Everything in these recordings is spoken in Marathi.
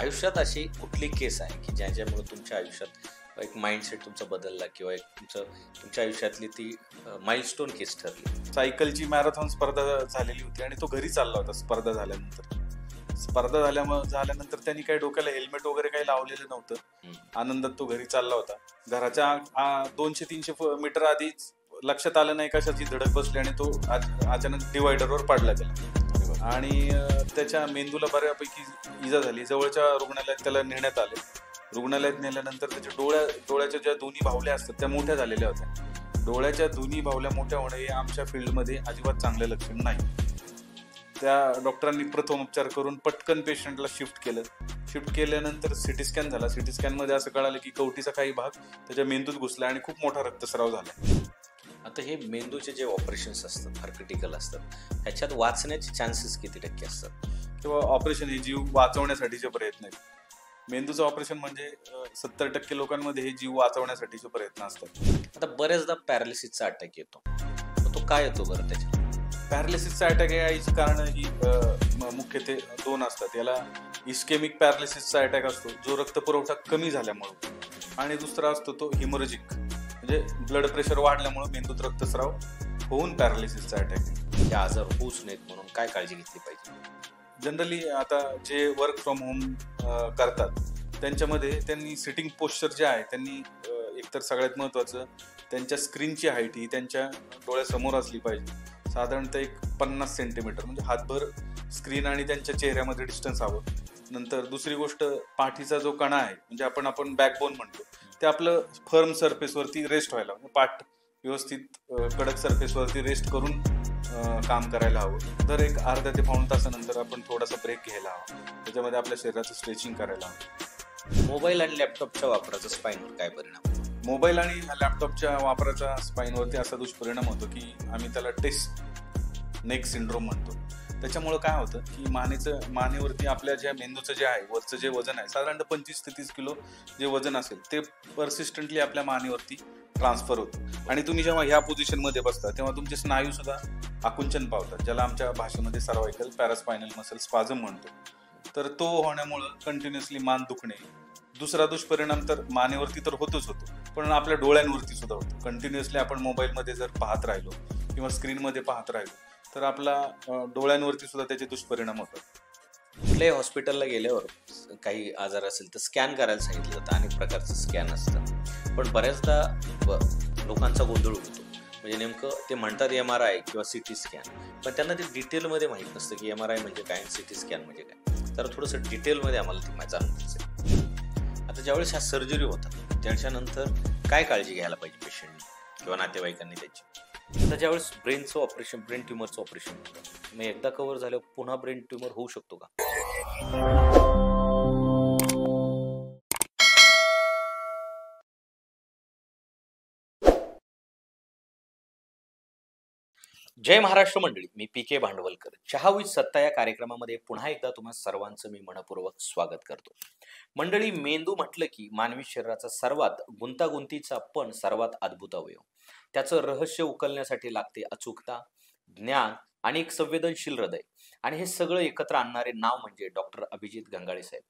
आयुष्यात अशी कुठली केस आहे की ज्याच्यामुळे तुमच्या आयुष्यात एक माइंडसेट तुमचा बदलला किंवा एक तुमच्या आयुष्यातली ती माइलस्टोन केस ठरली? सायकलची मॅरेथॉन स्पर्धा झालेली होती आणि तो घरी चालला होता स्पर्धा झाल्यानंतर त्यांनी काही डोक्याला हेल्मेट वगैरे काही लावलेलं नव्हतं. आनंदात तो घरी चालला होता. घराच्या 200-300 मीटर आधीच लक्षात आलं नाही कशाची धडक बसली आणि तो अचानक डिवायडरवर पडला गेला आणि त्याच्या मेंदूला बऱ्यापैकी इजा झाली. जवळच्या रुग्णालयात त्याला नेण्यात आले. रुग्णालयात नेल्यानंतर त्याच्या डोळ्याच्या ज्या दोन्ही बाहुल्या असतात त्या मोठ्या झालेल्या होत्या. डोळ्याच्या दोन्ही बाहुल्या मोठ्या होणे हे आमच्या फील्डमध्ये अजिबात चांगलं लक्षण नाही. त्या डॉक्टरांनी प्रथम उपचार करून पटकन पेशंटला शिफ्ट केल्यानंतर सिटी स्कॅन झाला. सिटी स्कॅनमध्ये असं कळालं की कवटीचा काही भाग त्याच्या मेंदूत घुसला आणि खूप मोठा रक्तस्राव झाला. आता हे मेंदूचे जे ऑपरेशन्स असतात फार क्रिटिकल असतात, ह्याच्यात वाचण्याचे चान्सेस किती टक्के असतात? किंवा ऑपरेशन हे जीव वाचवण्यासाठीचे प्रयत्न आहेत. मेंदूचं ऑपरेशन म्हणजे 70% लोकांमध्ये हे जीव वाचवण्यासाठीचे प्रयत्न असतात. आता बऱ्याचदा पॅरालिसिसचा अटॅक येतो, तो काय येतो बरं? त्याच्यात पॅरालिसिसचा अटॅक यायची कारण ही मुख्यत्वे 2 असतात. याला इस्केमिक पॅरालिसिसचा अटॅक असतो जो रक्तपुरवठा कमी झाल्यामुळे, आणि दुसरा असतो तो हिमोरेजिक म्हणजे ब्लड प्रेशर वाढल्यामुळे मेंदूत रक्तस्राव होऊन पॅरालिसिसचा अटॅक. हे आजार होऊच नाहीत म्हणून काय काळजी घेतली पाहिजे? जनरली आता जे वर्क फ्रॉम होम करतात त्यांच्यामध्ये त्यांनी सिटिंग पोश्चर जे आहे त्यांनी एकतर सगळ्यात महत्त्वाचं त्यांच्या स्क्रीनची हाईट ही त्यांच्या डोळ्यासमोर असली पाहिजे. साधारणतः एक 50 सेंटीमीटर म्हणजे हातभर स्क्रीन आणि त्यांच्या चेहऱ्यामध्ये डिस्टन्स हवं. नंतर दुसरी गोष्ट, पाठीचा जो कणा आहे म्हणजे आपण बॅकबोन म्हणतो ते आपलं फर्म सरफेसवरती रेस्ट व्हायला, म्हणजे पाठ व्यवस्थित कडक सरफेसवरती रेस्ट करून काम करायला हवं. तर एक अर्ध्या ते पाऊण तासानंतर आपण थोडासा ब्रेक घ्यायला हवा. त्याच्यामध्ये आपल्या शरीराचं स्ट्रेचिंग करायला हवं. मोबाईल आणि लॅपटॉपच्या वापराचा स्पाईनवर काय परिणाम? मोबाईल आणि लॅपटॉपच्या वापराचा स्पाईनवरती असा दुष्परिणाम होतो की आम्ही त्याला टेस्ट नेक सिंड्रोम म्हणतो. त्याच्यामुळं काय होतं की मानेवरती आपल्या ज्या मेंदूचं जे आहे वरचं जे वजन आहे साधारणतः 25 ते 30 किलो जे वजन असेल ते परसिस्टंटली आपल्या मानेवरती ट्रान्सफर होतं आणि तुम्ही जेव्हा ह्या पोझिशनमध्ये बसता तेव्हा तुमचे स्नायू सुद्धा आकुंचन पावतात, ज्याला आमच्या भाषेमध्ये सर्वायकल पॅरास्पायनल मसल स्पाझम म्हणतो. तर तो होण्यामुळं कंटिन्युअसली मान दुखणे. दुसरा दुष्परिणाम तर मानेवरती तर होतोच होतो, पण आपल्या डोळ्यांवरती सुद्धा होतो. कंटिन्युअसली आपण मोबाईलमध्ये जर पाहत राहिलो किंवा स्क्रीनमध्ये पाहत राहिलो तर आपला डोळ्यांवरती सुद्धा त्याचे दुष्परिणाम होतात. कुठल्याही हॉस्पिटलला गेल्यावर काही आजार असेल तर स्कॅन करायला सांगितलं जातं. अनेक प्रकारचं स्कॅन असतं, पण बऱ्याचदा लोकांचा गोंधळ होतो. म्हणजे नेमकं ते म्हणतात MRI किंवा CT स्कॅन, पण त्यांना ते डिटेलमध्ये माहीत नसतं की MRI म्हणजे काय, CT स्कॅन म्हणजे काय. तर थोडंसं डिटेलमध्ये आम्हाला ती जाणून घ्यायचं. आता ज्यावेळेस ह्या सर्जरी होतात त्याच्यानंतर काय काळजी घ्यायला पाहिजे पेशंटनी किंवा नातेवाईकांनी त्याची? आता ज्यावेळेस ब्रेन ट्युमरचं ऑपरेशन होतं, मग एकदा कव्हर झाल्यावर पुन्हा ब्रेन ट्युमर होऊ शकतो का? जय महाराष्ट्र मंडळी, मी PK भांडवलकर. चहा विथ सत्ता या कार्यक्रमामध्ये पुन्हा एकदा तुम्हा सर्वांचं मी मनपूर्वक स्वागत करतो. मंडळी, मेंदू म्हटलं की मानवी शरीराचा सर्वात गुंतागुंतीचा पण सर्वात अद्भुत अवयव. त्याचं रहस्य उकलण्यासाठी लागते अचूकता, ज्ञान आणि एक संवेदनशील हृदय. आणि हे सगळं एकत्र आणणारे नाव म्हणजे डॉक्टर अभिजित गंगाळे साहेब.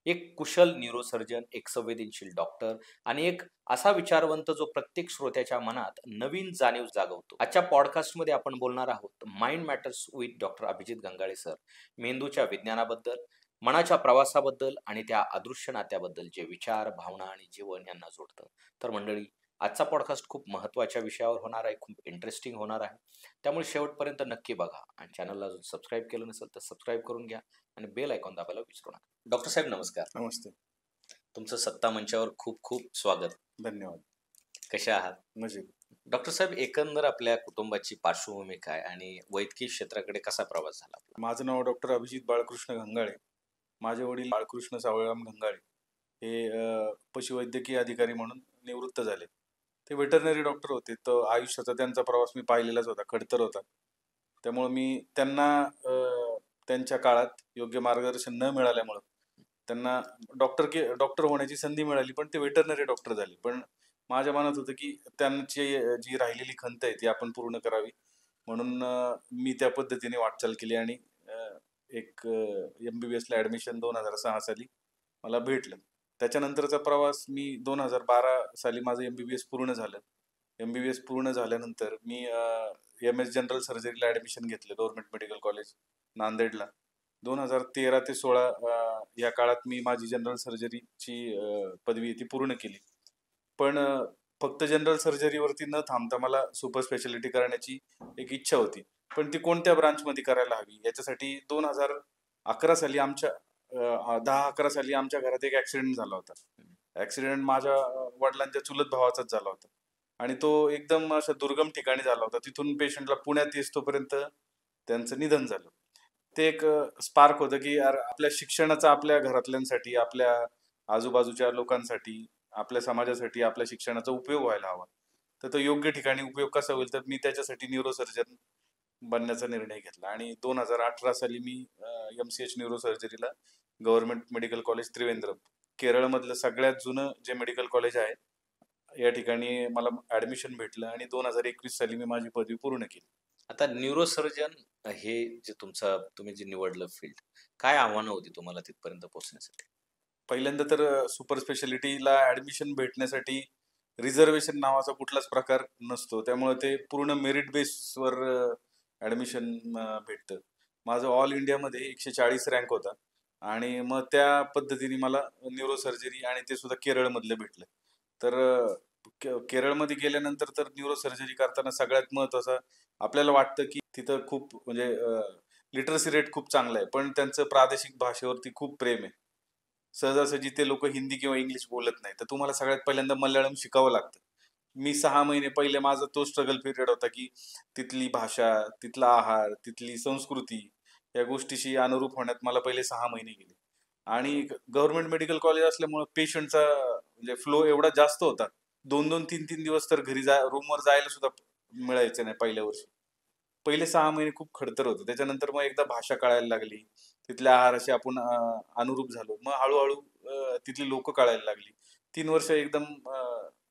एक कुशल न्यूरोसर्जन, एक संवेदनशील डॉक्टर आणि एक असा विचारवंत जो प्रत्येक श्रोत्याच्या मनात नवीन जाणीव जागवतो. आजच्या पॉडकास्टमध्ये आपण बोलणार आहोत mind matters with doctor Abhijit Gangale sir. मेंदूच्या विज्ञानाबद्दल, मनाच्या प्रवासाबद्दल आणि त्या अदृश्य नात्याबद्दल जे विचार, भावना आणि जीवन यांना जोडतं. तर मंडळी, आजचा पॉडकास्ट खूप महत्त्वाच्या विषयावर होणार आहे, खूप इंटरेस्टिंग होणार आहे. त्यामुळे शेवटपर्यंत नक्की बघा आणि चॅनलला अजून सबस्क्राईब केलं नसेल तर सबस्क्राईब करून घ्या आणि बेल आयकॉन दाबायला विसरू नका. डॉक्टर साहेब नमस्कार. नमस्ते. तुमचं सत्ता मंचावर खूप खूप स्वागत. धन्यवाद. कशा आहात? मजेत. डॉक्टर साहेब, एकंदर आपल्या कुटुंबाची पार्श्वभूमी काय आणि वैद्यकीय क्षेत्राकडे कसा प्रवास झाला? माझं नाव डॉक्टर अभिजित बाळकृष्ण गंगाळे. माझे वडील बाळकृष्ण सावळराम गंगाळे हे पशुवैद्यकीय अधिकारी म्हणून निवृत्त झाले. ते वेटरनरी डॉक्टर होते. तर आयुष्याचा त्यांचा प्रवास मी पाहिलेलाच होता, खडतर होता. त्यामुळे मी त्यांना त्यांच्या काळात योग्य मार्गदर्शन न मिळाल्यामुळं त्यांना डॉक्टर होण्याची संधी मिळाली, पण ते वेटरनरी डॉक्टर झाले. पण माझ्या मनात होतं की त्यांची जी राहिलेली खंत आहे ती आपण पूर्ण करावी, म्हणून मी त्या पद्धतीने वाटचाल केली आणि एक MBBS ला ॲडमिशन 2006 साली मला भेटलं. त्याच्यानंतरचा प्रवास मी 2012 साली माझं MBBS पूर्ण झालं. MBBS पूर्ण झाल्यानंतर मी MS जनरल सर्जरीला ॲडमिशन घेतलं गव्हर्नमेंट मेडिकल कॉलेज नांदेडला. 2013 ते 16 या काळात मी माझी जनरल सर्जरीची पदवी ती पूर्ण केली. पण फक्त जनरल सर्जरीवरती न थांबता मला सुपर स्पेशालिटी करण्याची एक इच्छा होती. पण ती कोणत्या ब्रांचमध्ये करायला हवी याच्यासाठी 2011 साली 10-11 साली आमच्या घरात एक ॲक्सिडेंट झाला होता. ॲक्सिडेंट माझ्या वडिलांच्या चुलत भावाचाच झाला होता आणि तो एकदम अशा दुर्गम ठिकाणी झाला होता. तिथून पेशंटला पुण्यात येईस्तोपर्यंत त्यांचं निधन झालं. ते एक स्पार्क होतं की यार आपल्या शिक्षणाचा आपल्या घरातल्यांसाठी, आपल्या आजूबाजूच्या लोकांसाठी, आपल्या समाजासाठी आपल्या शिक्षणाचा उपयोग व्हायला हवा. तर तो योग्य ठिकाणी उपयोग कसा होईल, तर मी त्याच्यासाठी न्यूरोसर्जन बनण्याचा निर्णय घेतला आणि 2018 साली मी MCH न्यूरोसर्जरीला गव्हर्नमेंट मेडिकल कॉलेज त्रिवेंद्रम, केरळमधलं सगळ्यात जुनं जे मेडिकल कॉलेज आहे, या ठिकाणी मला ॲडमिशन भेटलं आणि 2021 साली मी माझी पदवी पूर्ण केली. आता न्यूरोसर्जन हे जे तुम्ही जे निवडलं फील्ड, काय आव्हानं होती तुम्हाला तिथपर्यंत पोहोचण्यासाठी? पहिल्यांदा तर सुपर स्पेशालिटीला ॲडमिशन भेटण्यासाठी रिझर्वेशन नावाचा कुठलाच प्रकार नसतो. त्यामुळे ते पूर्ण मेरिट बेसवर ॲडमिशन भेटतं. माझं ऑल इंडियामध्ये 140 रँक होता आणि मग त्या पद्धतीने मला न्यूरोसर्जरी आणि ते सुद्धा केरळमधलं भेटलं. तर केरळमध्ये गेल्यानंतर तर न्यूरोसर्जरी करताना सगळ्यात महत्त्वाचं आपल्याला वाटतं की तिथं खूप म्हणजे लिटरसी रेट खूप चांगला आहे, पण त्यांचं प्रादेशिक भाषेवरती खूप प्रेम आहे. सहजासहजी ते लोक हिंदी किंवा इंग्लिश बोलत नाही, तर तुम्हाला सगळ्यात पहिल्यांदा मल्याळम शिकावं लागतं. मी 6 महिने पहिले माझा तो स्ट्रगल पिरियड होता की तिथली भाषा, तिथला आहार, तिथली संस्कृती या गोष्टीशी अनुरूप होण्यात मला पहिले 6 महिने गेले. आणि गव्हर्नमेंट मेडिकल कॉलेज असल्यामुळे पेशंटचा म्हणजे फ्लो एवढा जास्त होता. 2-2, 3-3 दिवस तर घरी रूमवर जायला सुद्धा मिळायचं नाही पहिल्या वर्षी. पहिले 6 महिने खूप खडतर होतं. त्याच्यानंतर मग एकदा भाषा कळायला लागली. तिथल्या आहाराशी आपण अनुरूप झालो. मग हळू-हळू तिथली लोकं कळायला लागली. 3 वर्ष एकदम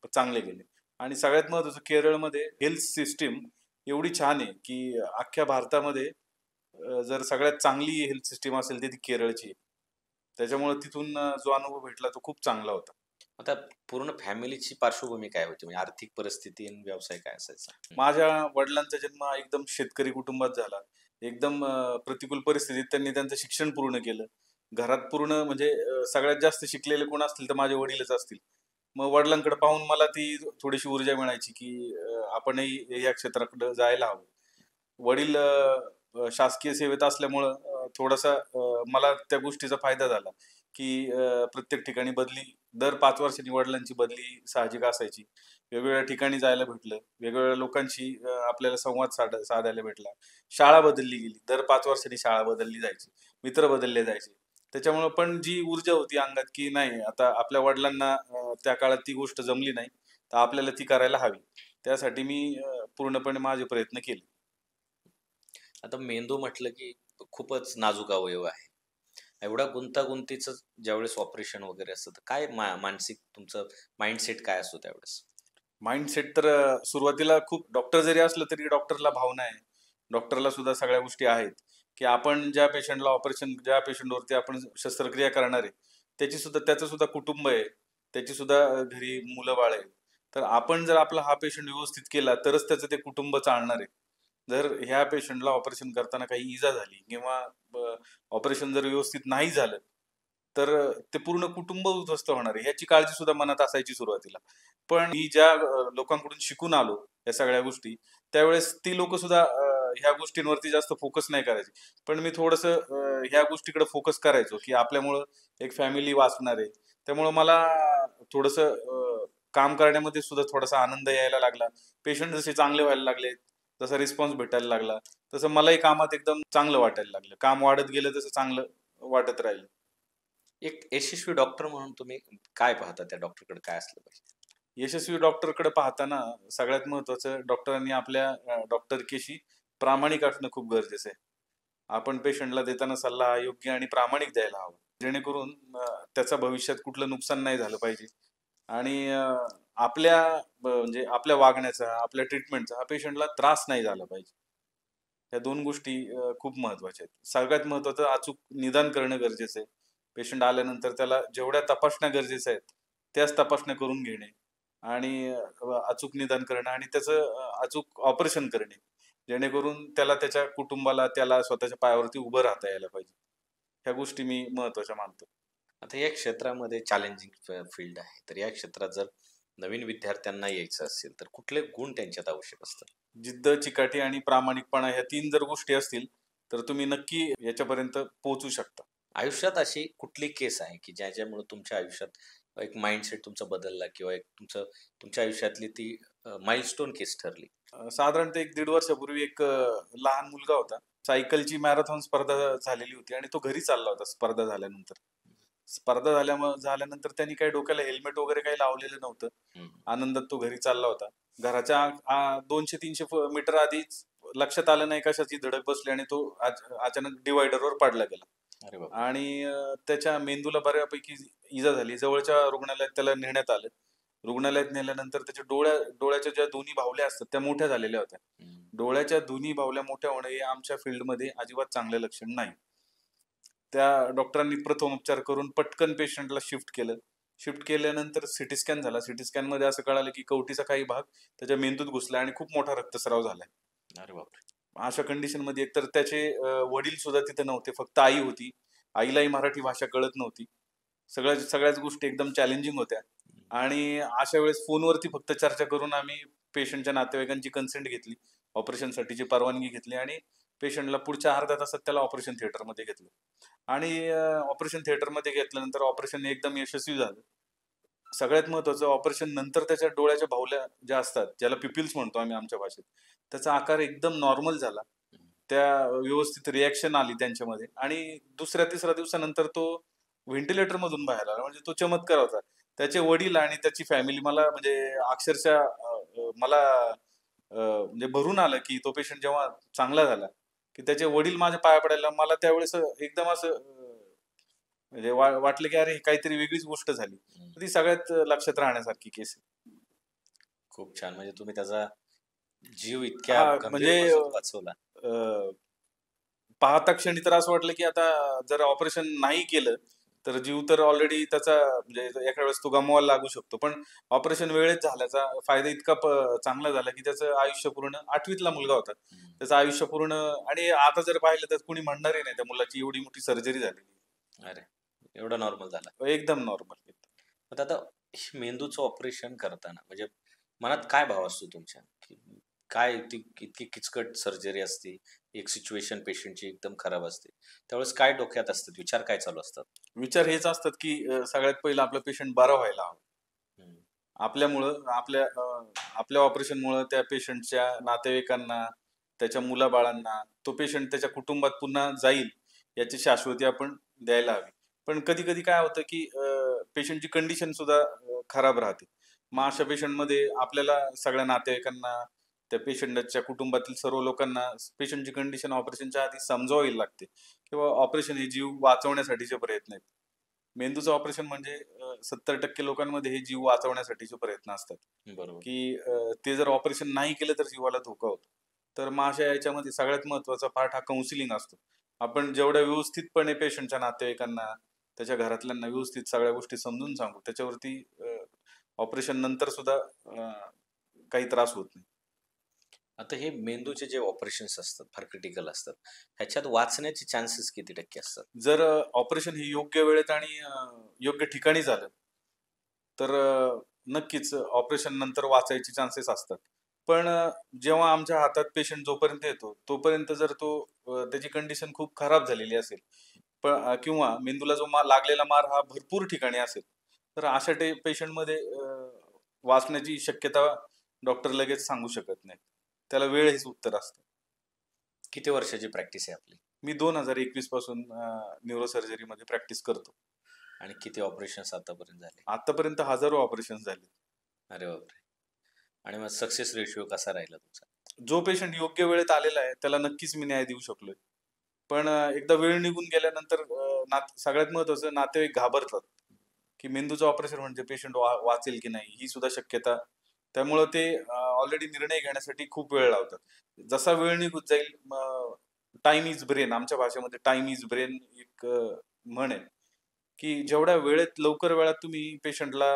चांगले गेले. आणि सगळ्यात महत्त्वाचं केरळमध्ये हेल्थ सिस्टम एवढी छान आहे, की अख्ख्या भारतामध्ये जर सगळ्यात चांगली हेल्थ सिस्टम असेल तर ती केरळची आहे. त्याच्यामुळे तिथून जो अनुभव भेटला तो खूप चांगला होता. आता पूर्ण फॅमिलीची पार्श्वभूमी काय होती? म्हणजे आर्थिक परिस्थिती आणि व्यवसाय काय असायचा? माझ्या वडिलांचा जन्म एकदम शेतकरी कुटुंबात झाला. एकदम प्रतिकूल परिस्थितीत त्यांनी त्यांचं शिक्षण पूर्ण केलं. घरात पूर्ण म्हणजे सगळ्यात जास्त शिकलेले कोण असतील तर माझे वडीलच असतील. मग वडिलांकडे पाहून मला ती थोडीशी ऊर्जा मिळायची, की आपणही या क्षेत्राकडे जायला हवं. वडील शासकीय सेवेत असल्यामुळं थोडासा मला त्या गोष्टीचा फायदा झाला, की प्रत्येक ठिकाणी बदली दर 5 वर्षांनी वडिलांची बदली साहजिक असायची. वेगवेगळ्या ठिकाणी जायला भेटलं. वेगवेगळ्या लोकांशी आपल्याला संवाद साधायला भेटला. शाळा बदलली गेली. दर 5 वर्षांनी शाळा बदलली जायची. मित्र बदलले जायचे. त्याच्यामुळं पण जी ऊर्जा होती अंगात, की नाही आता आपल्या वडिलांना त्या काळात ती गोष्ट जमली नाही, तर आपल्याला ती करायला हवी. त्यासाठी मी पूर्णपणे माझे प्रयत्न केले. आता मेंदू म्हटलं की खूपच नाजूक अवयव आहे. एवढ्या गुंतागुंतीचं ज्यावेळेस ऑपरेशन वगैरे असतं, तर काय मानसिक तुमचं माइंडसेट काय असतो त्यावेळेस? माइंडसेट तर सुरुवातीला खूप डॉक्टर जरी असलं तरी डॉक्टरला भावना आहे. डॉक्टरला सुद्धा सगळ्या गोष्टी आहेत, की आपण ज्या पेशंटवरती आपण शस्त्रक्रिया करणार आहे, त्याचं सुद्धा कुटुंब आहे. त्याची सुद्धा घरी मुलं-बाळ आहे. तर आपण जर आपला हा पेशंट व्यवस्थित केला तरच त्याचं ते कुटुंब चालणार आहे. जर ह्या पेशंटला ऑपरेशन करताना काही इजा झाली किंवा ऑपरेशन जर व्यवस्थित नाही झालं, तर ते पूर्ण कुटुंब उद्ध्वस्त होणार आहे. ह्याची काळजी सुद्धा मनात असायची सुरुवातीला. पण मी ज्या लोकांकडून शिकून आलो या सगळ्या गोष्टी, त्यावेळेस ती लोकं सुद्धा ह्या गोष्टींवरती जास्त फोकस नाही करायची. पण मी थोडंसं ह्या गोष्टीकडे फोकस करायचो, की आपल्यामुळं एक फॅमिली वाचणार आहे. त्यामुळं मला थोडंसं काम करण्यामध्ये सुद्धा थोडासा आनंद यायला लागला. पेशंट जसे चांगले व्हायला लागले, जसा रिस्पॉन्स भेटायला लागला, तसं मलाही कामात एकदम चांगलं वाटायला लागलं. काम वाढत गेलं तसं चांगलं वाटत राहिलं. एक यशस्वी डॉक्टर म्हणून तुम्ही काय पाहता? त्या डॉक्टरकडे काय असलं पाहिजे? यशस्वी डॉक्टरकडे पाहताना सगळ्यात महत्त्वाचं डॉक्टरांनी आपल्या डॉक्टरकीशी प्रामाणिक असणं खूप गरजेचं आहे. आपण पेशंटला देताना सल्ला हा योग्य आणि प्रामाणिक द्यायला हवा. जेणेकरून त्याचं भविष्यात कुठलं नुकसान नाही झालं पाहिजे आणि आपल्या म्हणजे आपल्या वागण्याचा, आपल्या ट्रीटमेंटचा हा पेशंटला त्रास नाही झाला पाहिजे. ह्या 2 गोष्टी खूप महत्त्वाच्या आहेत. सगळ्यात महत्त्वाचं अचूक निदान करणं गरजेचं आहे. पेशंट आल्यानंतर त्याला जेवढ्या तपासण्या गरजेच्या आहेत त्याच तपासण्या करून घेणे आणि अचूक निदान करणं आणि त्याचं अचूक ऑपरेशन करणे, जेणेकरून त्याला, त्याच्या कुटुंबाला, त्याला स्वतःच्या पायावरती उभं राहता यायला पाहिजे. ह्या गोष्टी मी महत्वाच्या मानतो. आता या क्षेत्रामध्ये चॅलेंजिंग फील्ड आहे, तर या क्षेत्रात जर नवीन विद्यार्थ्यांना यायचं असेल तर कुठले गुण त्यांच्यात आवश्यक असतात? जिद्द, चिकाटी आणि प्रामाणिकपणा ह्या 3 जर गोष्टी असतील तर तुम्ही नक्की याच्यापर्यंत पोहोचू शकता. आयुष्यात अशी कुठली केस आहे की ज्याच्यामुळे तुमच्या आयुष्यात एक माइंडसेट तुमचा बदलला किंवा एक तुमच्या आयुष्यातली ती माइलस्टोन केस ठरली? साधारणतः 1-1.5 वर्षापूर्वी एक लहान मुलगा होता. सायकलची मॅरेथॉन स्पर्धा झालेली होती आणि तो घरी चालला होता स्पर्धा झाल्यानंतर. स्पर्धा झाल्यानंतर त्यांनी काही डोक्याला हेल्मेट वगैरे काही लावलेलं नव्हतं. आनंदात तो घरी चालला होता. घराच्या 200-300 मीटर आधीच लक्षात आलं नाही कशाची धडक बसली आणि तो अचानक डिवायडरवर पडला गेला. अरे बाप! आणि त्याच्या मेंदूला बऱ्यापैकी इजा झाली. जवळच्या रुग्णालयात त्याला नेण्यात आलं. रुग्णालयात नेल्यानंतर त्याच्या डोळ्याच्या ज्या दोन्ही बाहुल्या असतात त्या मोठ्या झालेल्या होत्या. डोळ्याच्या दोन्ही बाहुल्या मोठ्या होणं हे आमच्या फील्डमध्ये अजिबात चांगलं लक्षण नाही. त्या डॉक्टरांनी प्रथमोपचार करून पटकन पेशंटला शिफ्ट केलं. शिफ्ट केल्यानंतर सिटी स्कॅन झाला. सिटी स्कॅन मध्ये असं कळालं की कवटीचा काही भाग त्याच्या मेंदूत घुसला आणि खूप मोठा रक्तस्राव झालाय. अरे बापरे! अशा कंडिशन मध्ये एकतर त्याचे वडील सुद्धा तिथे नव्हते, फक्त आई होती. आईलाही मराठी भाषा कळत नव्हती. सगळ्याच गोष्टी एकदम चॅलेंजिंग होत्या आणि अशा वेळेस फोनवरती फक्त चर्चा करून आम्ही पेशंटच्या नातेवाईकांची कन्सेंट घेतली, ऑपरेशनसाठीची परवानगी घेतली आणि पेशंटला पुढच्या अर्ध्या तासात त्याला ऑपरेशन थिएटरमध्ये घेतलं आणि ऑपरेशन थिएटरमध्ये घेतल्यानंतर ऑपरेशन एकदम यशस्वी झालं. सगळ्यात महत्वाचं, ऑपरेशन नंतर त्याच्या डोळ्याच्या बाहुल्या ज्या असतात, ज्याला पिपिल्स म्हणतो आम्ही आमच्या भाषेत, त्याचा आकार एकदम नॉर्मल झाला. त्या व्यवस्थित रिॲक्शन आली त्यांच्यामध्ये आणि दुसऱ्या-तिसऱ्या दिवसानंतर तो व्हेंटिलेटर मधून बाहेर आला. म्हणजे तो चमत्कार होता. त्याचे वडील आणि त्याची फॅमिली मला म्हणजे अक्षरशः मला म्हणजे भरून आलं की तो पेशंट जेव्हा चांगला झाला की त्याचे वडील माझ्या पाया पडायला, मला त्यावेळेस एकदम असं म्हणजे वाटलं की अरे काहीतरी वेगळीच गोष्ट झाली. ती सगळ्यात लक्षात राहण्यासारखी केस आहे. खूप छान. म्हणजे तुम्ही त्याचा जीव इतक्या म्हणजे वाचवला. पाहता क्षणी तर असं वाटलं की आता जर ऑपरेशन नाही केलं तर जीव तर ऑलरेडी त्याचा म्हणजे एका वेळेस तो गमवायला लागू शकतो. पण ऑपरेशन वेळेत झाल्याचा फायदा इतका चांगला झाला की त्याचं आयुष्य पूर्ण, 8वीतला मुलगा होता, त्याचं आयुष्य पूर्ण. आणि आता जर पाहिलं तर कुणी म्हणणारही नाही त्या मुलाची एवढी मोठी सर्जरी झालेली. अरे, एवढं नॉर्मल झाला? एकदम नॉर्मल. आता मेंदूचं ऑपरेशन करताना म्हणजे मनात काय भाव असतो तुमच्या? काय ती इतकी किचकट सर्जरी असते, एक सिच्युएशन पेशंटची एकदम खराब असते, त्यावेळेस काय डोक्यात असतात, विचार काय चालू असतात? विचार हेच असतात की सगळ्यात पहिलं आपलं पेशंट बरा व्हायला हवं. आपल्यामुळं, आपल्या ऑपरेशनमुळं त्या पेशंटच्या नातेवाईकांना, त्याच्या मुलाबाळांना, तो पेशंट त्याच्या कुटुंबात पुन्हा जाईल याची शाश्वती आपण द्यायला हवी. पण कधी कधी काय होतं की पेशंटची कंडिशन सुद्धा खराब राहते. मग अशा पेशंटमध्ये आपल्याला सगळ्या नातेवाईकांना, त्या पेशंटच्या कुटुंबातील सर्व लोकांना पेशंटची कंडिशन ऑपरेशनच्या आधी समजावावी लागते किंवा ऑपरेशन हे जीव वाचवण्यासाठीचे प्रयत्न आहेत. मेंदूचं ऑपरेशन म्हणजे 70% लोकांमध्ये हे जीव वाचवण्यासाठीचे प्रयत्न असतात. बरोबर. की ते जर ऑपरेशन नाही केलं तर जीवाला धोका होतो. तर मग अशा याच्यामध्ये सगळ्यात महत्वाचा पार्ट हा काउन्सिलिंग असतो. आपण जेवढ्या व्यवस्थितपणे पेशंटच्या नातेवाईकांना, त्याच्या घरातल्यांना व्यवस्थित सगळ्या गोष्टी समजून सांगू, त्याच्यावरती ऑपरेशन नंतर सुद्धा काही त्रास होत नाही. आता हे मेंदूचे जे ऑपरेशन्स असतात फार क्रिटिकल असतात, ह्याच्यात वाचण्याचे चान्सेस किती टक्के असतात? जर ऑपरेशन हे योग्य वेळेत आणि योग्य ठिकाणी झालं तर नक्कीच ऑपरेशन नंतर वाचायचे चान्सेस असतात. पण जेव्हा आमच्या हातात पेशंट जोपर्यंत येतो तोपर्यंत जर तो त्याची कंडिशन खूप खराब झालेली असेल किंवा मेंदूला जो लागलेला मार हा भरपूर ठिकाणी असेल तर अशा पेशंटमध्ये वाचण्याची शक्यता डॉक्टर लगेच सांगू शकत नाही. त्याला वेळ हेच उत्तर असतं. किती वर्षाची प्रॅक्टिस आहे आपली? मी 2021 पासून न्यूरोसर्जरी मध्ये प्रॅक्टिस करतो. आणि किती ऑपरेशन्स आतापर्यंत झाले? आतापर्यंत हजारो ऑपरेशन झाले. अरे बापरे! आणि मग सक्सेस रेशिओ कसा राहिला तुमचा? जो पेशंट योग्य वेळेत आलेला आहे त्याला नक्कीच मी न्याय देऊ शकलोय. पण एकदा वेळ निघून गेल्यानंतर सगळ्यात महत्वाचं, नातेवाईक घाबरतात की मेंदूचं ऑपरेशन म्हणजे पेशंट वाचेल की नाही, ही सुद्धा शक्यता. त्यामुळं ते ऑलरेडी निर्णय घेण्यासाठी खूप वेळ लावतात. जसा वेळ निघून जाईल, टाइम इज ब्रेन, आमच्या भाषेमध्ये टाइम इज ब्रेन एक म्हण आहे. की जेवढ्या वेळेत लवकर वेळात तुम्ही पेशंटला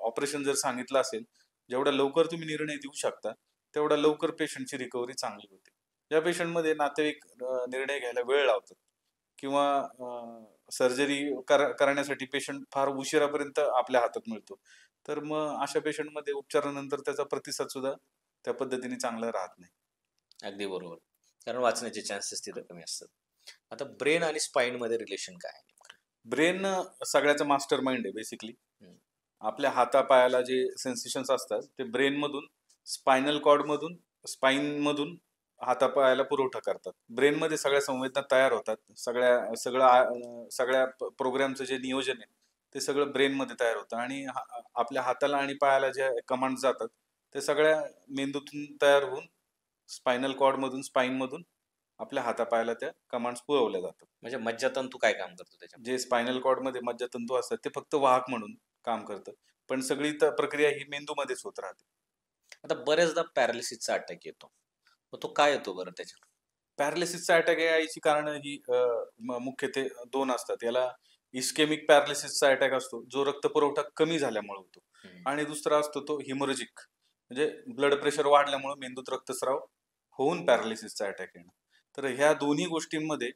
ऑपरेशन जर सांगितलं असेल, जेवढ्या लवकर तुम्ही निर्णय देऊ शकता, तेवढ्या लवकर पेशंटची रिकव्हरी चांगली होते. ज्या पेशंटमध्ये नातेवाईक निर्णय घ्यायला वेळ लावतात किंवा सर्जरी करण्यासाठी पेशंट फार उशिरापर्यंत आपल्या हातात मिळतो. तर मग अशा पेशंटमध्ये उपचारानंतर त्याचा प्रतिसाद सुद्धा त्या पद्धतीने चांगला राहत नाही. अगदी बरोबर. कारण वाचण्याचे चान्सेस तिथं कमी असतात. आता ब्रेन आणि स्पाइन मध्ये रिलेशन काय आहे? ब्रेन सगळ्याचा मास्टर माइंड आहे बेसिकली. हम्म. आपल्या हातापायाला जे सेन्सेशन्स असतात ते ब्रेन मधून, स्पायनल कॉर्ड मधून, स्पाइन मधून हातापायाला पुरवठा करतात. ब्रेन मध्ये सगळ्या संवेदना तयार होतात. सगळ्या प्रोग्रामचं जे नियोजन आहे ते सगळं ब्रेन मध्ये तयार होतं आणि आपल्या हाताला आणि पायाला जे कमांड जातात ते सगळ्या मेंदूतून तयार होऊन स्पायनल कॉर्ड मधून, स्पाइन मधून आपल्या हातापायाला त्या कमांड्स पुरवल्या जातात. म्हणजे मज्जातंतू काय काम करतो त्याच्यामध्ये? जे स्पायनल कॉर्ड मध्ये मज्जातंतू असतात ते फक्त वाहक म्हणून काम करतं, पण सगळी प्रक्रिया ही मेंदूमध्येच होत राहते. आता बऱ्याचदा पॅरालिसिसचा अटॅक येतो. मग तो काय येतो बरं त्याच्यात? पॅरालिसिसचा अटॅक यायची कारण ही मुख्यत्वे दोन असतात. याला इस्केमिक पॅरालिसिसचा अटॅक असतो, जो रक्तपुरवठा कमी झाल्यामुळे होतो, आणि दुसरा असतो तो हिमोरेजिक, म्हणजे ब्लड प्रेशर वाढल्यामुळे मेंदूत रक्तस्राव होऊन पॅरालिसिसचा अटॅक येणं. तर ह्या दोन्ही गोष्टींमध्ये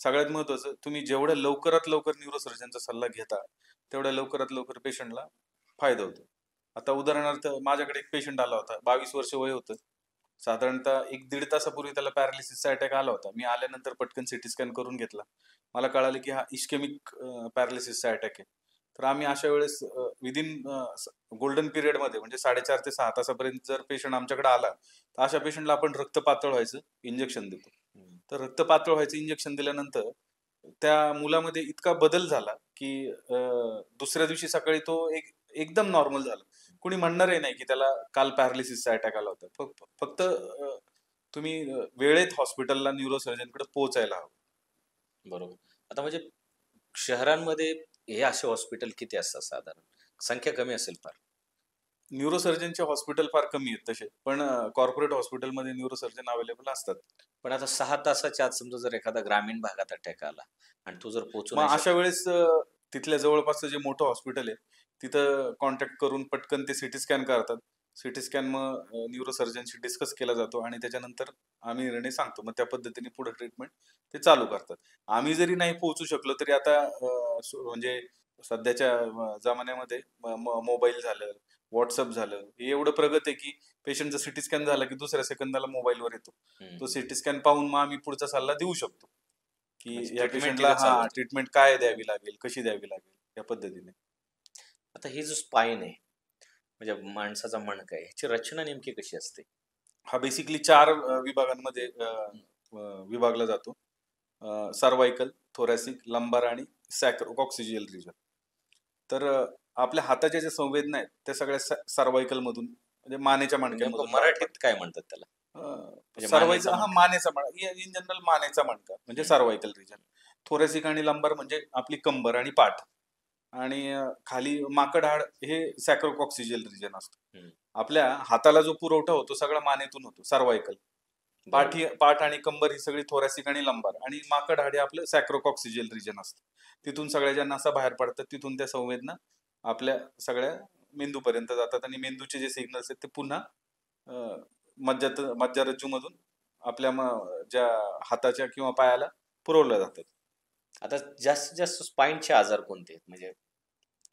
सगळ्यात महत्वाचं, तुम्ही जेवढ्या लवकरात लवकर न्यूरोसर्जनचा सल्ला घेता तेवढ्या लवकरात लवकर पेशंटला फायदा होतो. आता उदाहरणार्थ माझ्याकडे एक पेशंट आला होता, 22 वर्ष वय होतं. साधारणतः 1-1.5 तासापूर्वी त्याला पॅरालिसिसचा अटॅक आला होता. मी आल्यानंतर पटकन सिटी स्कॅन करून घेतला. मला कळालं की हा इस्केमिक पॅरालिसिसचा अटॅक आहे. तर आम्ही अशा वेळेस विदिन गोल्डन पिरियडमध्ये, म्हणजे 4.5 ते 6 तासापर्यंत जर पेशंट आमच्याकडे आला तर अशा पेशंटला आपण रक्त पातळ व्हायचं इंजेक्शन देतो. तर रक्त पातळ व्हायचं इंजेक्शन दिल्यानंतर त्या मुलामध्ये इतका बदल झाला की दुसऱ्या दिवशी सकाळी तो एकदम नॉर्मल झाला. कुणी म्हणणारही नाही की त्याला काल पॅरालिसिसचा अटॅक आला होता. फक्त तुम्ही वेळेत हॉस्पिटलला न्यूरोसर्जनकडे पोहोचायला हवं. बरोबर. आता म्हणजे शहरांमध्ये हे असे हॉस्पिटल किती असतात साधारण? संख्या कमी असेल फार. न्यूरोसर्जनचे हॉस्पिटल फार कमी आहेत तसे, पण कॉर्पोरेट हॉस्पिटलमध्ये न्यूरोसर्जन अवेलेबल असतात. पण आता 6 तासाच्या आत समजा जर एखादा ग्रामीण भागात अटॅक आला आणि तो जर पोहोचू मग नाही अशा शकला, वेळेस तिथल्या जवळपासचं जे मोठं हॉस्पिटल आहे तिथं कॉन्टॅक्ट करून पटकन ते सिटी स्कॅन करतात. सिटी स्कॅन मग न्यूरोसर्जनशी डिस्कस केला जातो आणि त्याच्यानंतर आम्ही निर्णय सांगतो. मग त्या पद्धतीने पुढे ट्रीटमेंट ते चालू करतात. आम्ही जरी नाही पोहोचू शकलो तरी आता म्हणजे सध्याच्या जमान्यामध्ये मोबाईल झालं, व्हॉट्सअप झालं, हे एवढं प्रगत आहे की पेशंटचा सिटी स्कॅन झाला की दुसऱ्या सेकंदाला मोबाईलवर येतो. तो सिटी स्कॅन पाहून मग आम्ही पुढचा सल्ला देऊ शकतो की म्हणजे या treatment पेशंटला तिथं चालू होते. ट्रीटमेंट काय द्यावी लागेल, कशी द्यावी लागेल, या पद्धतीने. आता ही जो स्पाइन आहे म्हणजे माणसाचा मणका आहे, ह्याची रचना नेमकी कशी असते? हा बेसिकली 4 विभागांमध्ये विभागला जातो. सर्वायकल, थोरॅसिक, लंबार आणि सॅक्रोकॉक्सिजियल रिजन. तर आपल्या हाताच्या ज्या संवेदना आहेत त्या सगळ्या सर्वायकल मधून, म्हणजे मानेच्या नेमकं मणक्यामधून मराठीत काय म्हणतात त्याला? सर्वायकल, मानेचा हा मानेचा मणका, इन जनरल मानेचा मणका म्हणजे सर्वायकल रिजन. थोरॅसिक आणि लंबार म्हणजे आपली कंबर आणि पाठ, आणि खाली माकड हाड हे सॅक्रोकॉक्सिजियल रिजन असतो. आपल्या हाताला जो पुरवठा होतो सगळा मानेतून होतो, सर्वायकल. पाठ आणि कंबर ही सगळी थोरॅसिक आणि लंबार, आणि माकड हाड हे आपलं सॅक्रोकॉक्सिजियल रिजन असतं. तिथून सगळ्या ज्या नसा बाहेर पडतात, तिथून त्या संवेदना आपल्या सगळ्या मेंदूपर्यंत जातात आणि मेंदूचे जे सिग्नल्स आहेत ते पुन्हा मज्जारज्जूमधून आपल्या ज्या हाताच्या किंवा पायाला पुरवल्या जातात. आता जास्तीत जास्त स्पाइनचे आजार कोणते आहेत? म्हणजे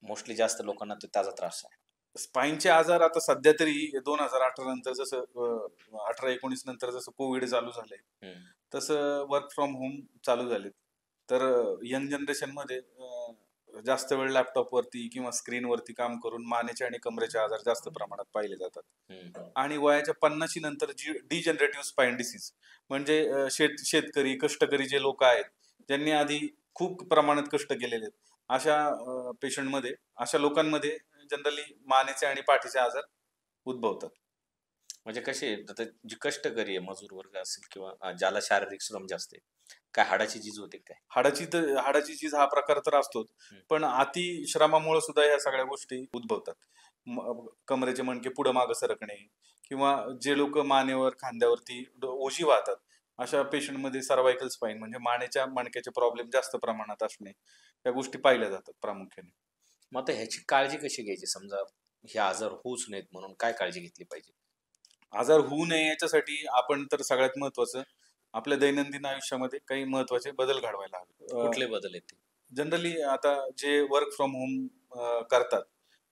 मोस्टली जास्त लोकांना त्याचा त्रास आहे. स्पाइनचे आजार आता सध्या तरी 2018 नंतर, जसं 18-19 नंतर जसं कोविड चालू झालंय तसं वर्क फ्रॉम होम चालू झाले. तर यंग जनरेशन मध्ये जास्त वेळ लॅपटॉप वरती किंवा स्क्रीन वरती काम करून मानेचे आणि कमरेचे आजार जास्त प्रमाणात पाहिले जातात. आणि वयाच्या 50 नंतर डिजनरेटिव्ह स्पाइन डिसीज, म्हणजे शेतकरी कष्टकरी जे लोक आहेत, ज्यांनी आधी खूप प्रमाणात कष्ट केलेले आहेत, अशा पेशंटमध्ये, अशा लोकांमध्ये जनरली मानेचे आणि पाठीचे आजार उद्भवतात. म्हणजे कसे आता जी कष्टकरी आहे, मजूर वर्ग असेल किंवा ज्याला शारीरिक श्रम जास्त आहे, काय हाडाची झीज होते काय? हाडाची झीज हा प्रकार तर असतोच, पण अति श्रमामुळे सुद्धा या सगळ्या गोष्टी उद्भवतात. कमरेचे मणके पुढे मागे सरकणे, किंवा जे लोक मानेवर खांद्यावरती ओझी वाहतात अशा पेशंटमध्ये सर्व्हायकल स्पाईन म्हणजे मणक्याचे प्रॉब्लेम जास्त प्रमाणात असणे या गोष्टी पाहिल्या जातात प्रामुख्याने. मग आता ह्याची काळजी कशी घ्यायची? समजा हे आजार होऊच नयेत म्हणून काय काळजी घेतली पाहिजे? आजार होऊ नये याच्यासाठी आपण तर सगळ्यात महत्वाचं आपल्या दैनंदिन आयुष्यामध्ये काही महत्वाचे बदल घडवायला हवे. कुठले बदल आहेत ते? जनरली आता जे वर्क फ्रॉम होम करतात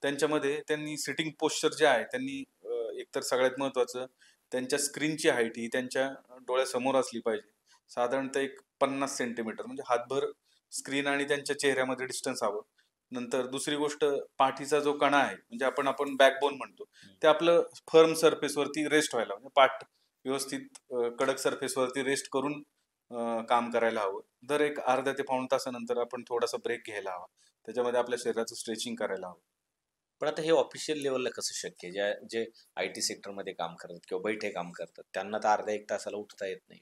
त्यांच्यामध्ये त्यांनी सिटिंग पोश्चर जे आहे त्यांनी एकतर सगळ्यात महत्वाचं त्यांच्या स्क्रीनची हाईट ही त्यांच्या डोळ्यासमोर असली पाहिजे. साधारणतः एक 50 सेंटीमीटर म्हणजे हातभर स्क्रीन आणि त्यांच्या चेहऱ्यामध्ये डिस्टन्स हवं. नंतर दुसरी गोष्ट पाठीचा जो कणा आहे म्हणजे आपण बॅकबोन म्हणतो ते आपलं फर्म सरफेसवरती रेस्ट व्हायला म्हणजे पाठ व्यवस्थित कडक सरफेसवरती रेस्ट करून काम करायला हवं. दर एक अर्ध्या ते पाऊण तासानंतर आपण थोडासा ब्रेक घ्यायला हवा. त्याच्यामध्ये आपल्या शरीराचं स्ट्रेचिंग करायला हवं. पण आता हे ऑफिशियल लेवलला कसं शक्य आहे? जे आय-टी सेक्टरमध्ये काम करतात किंवा बैठे काम करतात, त्यांना तर अर्ध्या 1 तासाला उठता येत नाही.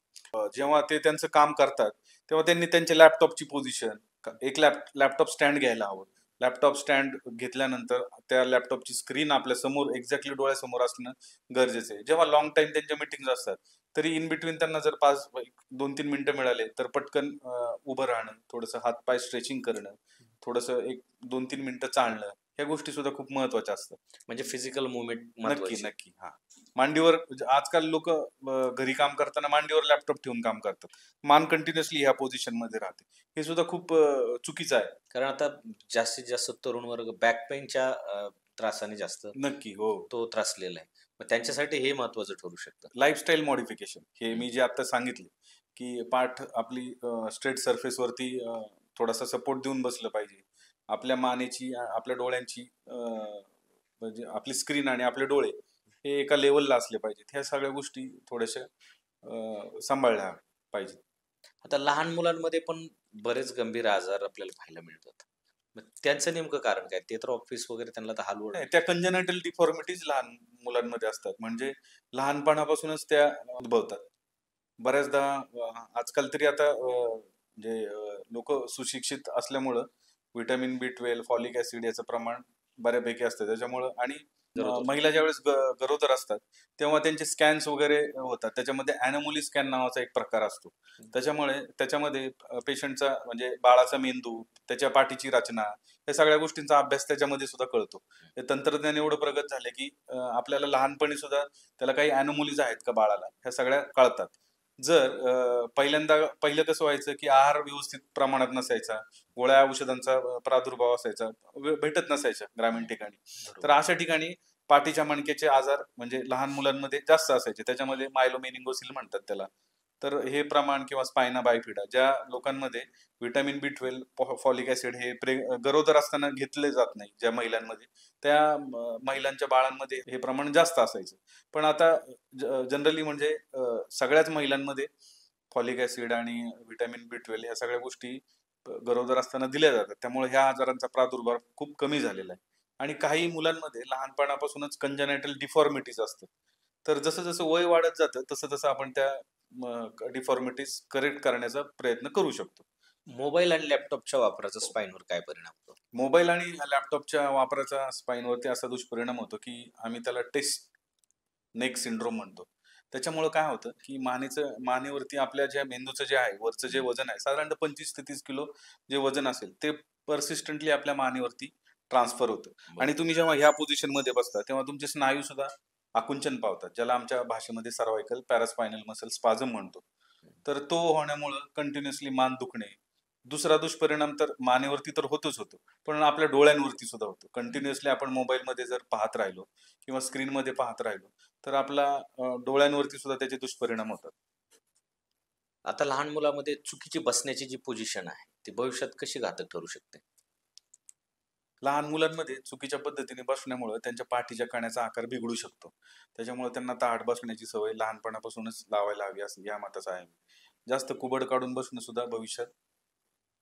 जेव्हा ते त्यांचं काम करतात तेव्हा त्यांनी त्यांच्या लॅपटॉपची पोझिशन एक लॅपटॉप स्टँड घ्यायला हवं. लॅपटॉप स्टँड घेतल्यानंतर त्या लॅपटॉपची स्क्रीन आपल्या समोर एक्झॅक्टली डोळ्यासमोर असणं गरजेचं आहे. जेव्हा लॉंग टाइम त्यांच्या मीटिंग्स असतात तरी इन बिटवीन त्यांना जर 2-3 मिनिटं मिळाले तर पटकन उभं राहणं, थोडंसं हातपाय स्ट्रेचिंग करणं, थोडंसं एक 2-3 मिनिटं चालणं, ह्या गोष्टी सुद्धा खूप महत्वाच्या असतात. म्हणजे फिजिकल मूव्हमेंट नक्की महत्वाची. नक्की हा मांडीवर म्हणजे आजकाल लोक घरी काम करताना मांडीवर लॅपटॉप ठेवून काम करतात. मान कंटिन्युअसली ह्या पोझिशन मध्ये राहते. हे सुद्धा खूप चुकीचं आहे. कारण आता जास्तीत जास्त तरुण वर्ग बॅक पेनच्या त्रासाने जास्त नक्की हो. तो त्रासलेला आहे. मग त्यांच्यासाठी हे महत्वाचं ठरू शकतं. लाईफस्टाईल मॉडिफिकेशन हे मी जे आता सांगितले की पाठ आपली स्ट्रेट सरफेस वरती थोडासा सपोर्ट देऊन बसलं पाहिजे. आपल्या मानेची आपल्या डोळ्यांची म्हणजे आपली स्क्रीन आणि आपले डोळे हे एका लेवलला असले पाहिजेत. ह्या सगळ्या गोष्टी थोड्याशा सांभाळल्या पाहिजेत. आता लहान मुलांमध्ये पण बरेच गंभीर आजार आपल्याला पाहायला मिळतात. मग त्यांचं नेमकं कारण काय? ते तर ऑफिस वगैरे त्यांना तर हलवून नाही, त्या कंजेनायटल डिफॉर्मिटीज लहान मुलांमध्ये असतात. म्हणजे लहानपणापासूनच त्या उद्भवतात. बऱ्याचदा आजकाल तरी आता म्हणजे लोक सुशिक्षित असल्यामुळं व्हिटॅमिन B12, फॉलिक ऍसिड याचं प्रमाण बऱ्यापैकी असतं. त्याच्यामुळं आणि गरोदर. महिला ज्यावेळेस गरोदर असतात तेव्हा त्यांचे स्कॅन्स वगैरे होतात. त्याच्यामध्ये ॲनोमली स्कॅन नावाचा एक प्रकार असतो. त्याच्यामध्ये पेशंटचा म्हणजे बाळाचा मेंदू, त्याच्या पाठीची रचना, या सगळ्या गोष्टींचा अभ्यास त्याच्यामध्ये सुद्धा कळतो. हे तंत्रज्ञान एवढं प्रगत झाले की आपल्याला लहानपणी सुद्धा त्याला काही ॲनोमलीज आहेत का बाळाला ह्या सगळ्या कळतात. जर पहिलं कसं व्हायचं की आहार व्यवस्थित प्रमाणात नसायचा, गोळ्या औषधांचा प्रादुर्भाव असायचा, भेटत नसायचा ग्रामीण ठिकाणी. तर अशा ठिकाणी पाठीच्या मणक्याचे आजार म्हणजे लहान मुलांमध्ये जास्त असायचे. त्याच्यामध्ये मायलोमेनिंगोसिल म्हणतात त्याला. तर हे प्रमाण किंवा स्पायना बायफिडा ज्या लोकांमध्ये व्हिटॅमिन B12, फॉलिक ऍसिड हे गरोदर असताना घेतले जात नाही ज्या महिलांमध्ये, त्या महिलांच्या बाळांमध्ये हे प्रमाण जास्त असायचं. पण आता जनरली म्हणजे सगळ्याच महिलांमध्ये फॉलिक ऍसिड आणि व्हिटॅमिन B12 ह्या सगळ्या गोष्टी गरोदर असताना दिल्या जातात. त्यामुळे ह्या आजारांचा प्रादुर्भाव खूप कमी झालेला आहे. आणि काही मुलांमध्ये लहानपणापासूनच कंजेनायटल डिफॉर्मिटीज असतात. तर जसं जसं वय वाढत जातं तसं तसं आपण त्या डिफॉर्मिटीज करेक्ट करण्याचा प्रयत्न करू शकतो. मोबाईल आणि लॅपटॉपच्या वापराचा स्पाईनवर काय परिणाम होतो? मोबाईल आणि लॅपटॉपच्या वापराचा स्पाईनवरती असा दुष्परिणाम होतो की आम्ही त्याला टेस्ट नेक सिंड्रोम म्हणतो. त्याच्यामुळे काय होतं की मानेवरती आपल्या ज्या मेंदूचं जे आहे वरचं जे वजन आहे साधारणतः 25 ते 30 किलो जे वजन असेल ते परसिस्टंटली आपल्या मानेवरती ट्रान्सफर होतं. आणि तुम्ही जेव्हा ह्या पोझिशन मध्ये बसता तेव्हा तुमचे स्नायू सुद्धा आकुंचन पावतात, ज्याला आमच्या भाषेमध्ये सर्व्हायकल पॅरास्पायनल मसल स्पाझम म्हणतो. तर तो होण्यामुळं कंटिन्युअसली मान दुखणे. दुसरा दुष्परिणाम तर मानेवरती तर होतोच होतो, पण आपल्या डोळ्यांवरती सुद्धा होतो. कंटिन्युअसली आपण मोबाईलमध्ये जर पाहत राहिलो किंवा स्क्रीनमध्ये पाहत राहिलो तर आपला डोळ्यांवरती सुद्धा त्याचे दुष्परिणाम होतात. आता लहान मुलामध्ये चुकीची बसण्याची जी पोझिशन आहे, ती भविष्यात कशी घातक ठरू शकते? लहान मुलांमध्ये चुकीच्या पद्धतीने बसण्यामुळे त्यांच्या पाठीच्या कण्याचा आकार बिघडू शकतो. त्याच्यामुळे त्यांना ताठ बसण्याची सवय लहानपणापासूनच लावायला हवी असं या मताचा आहे. जास्त कुबड काढून बसणं सुद्धा भविष्यात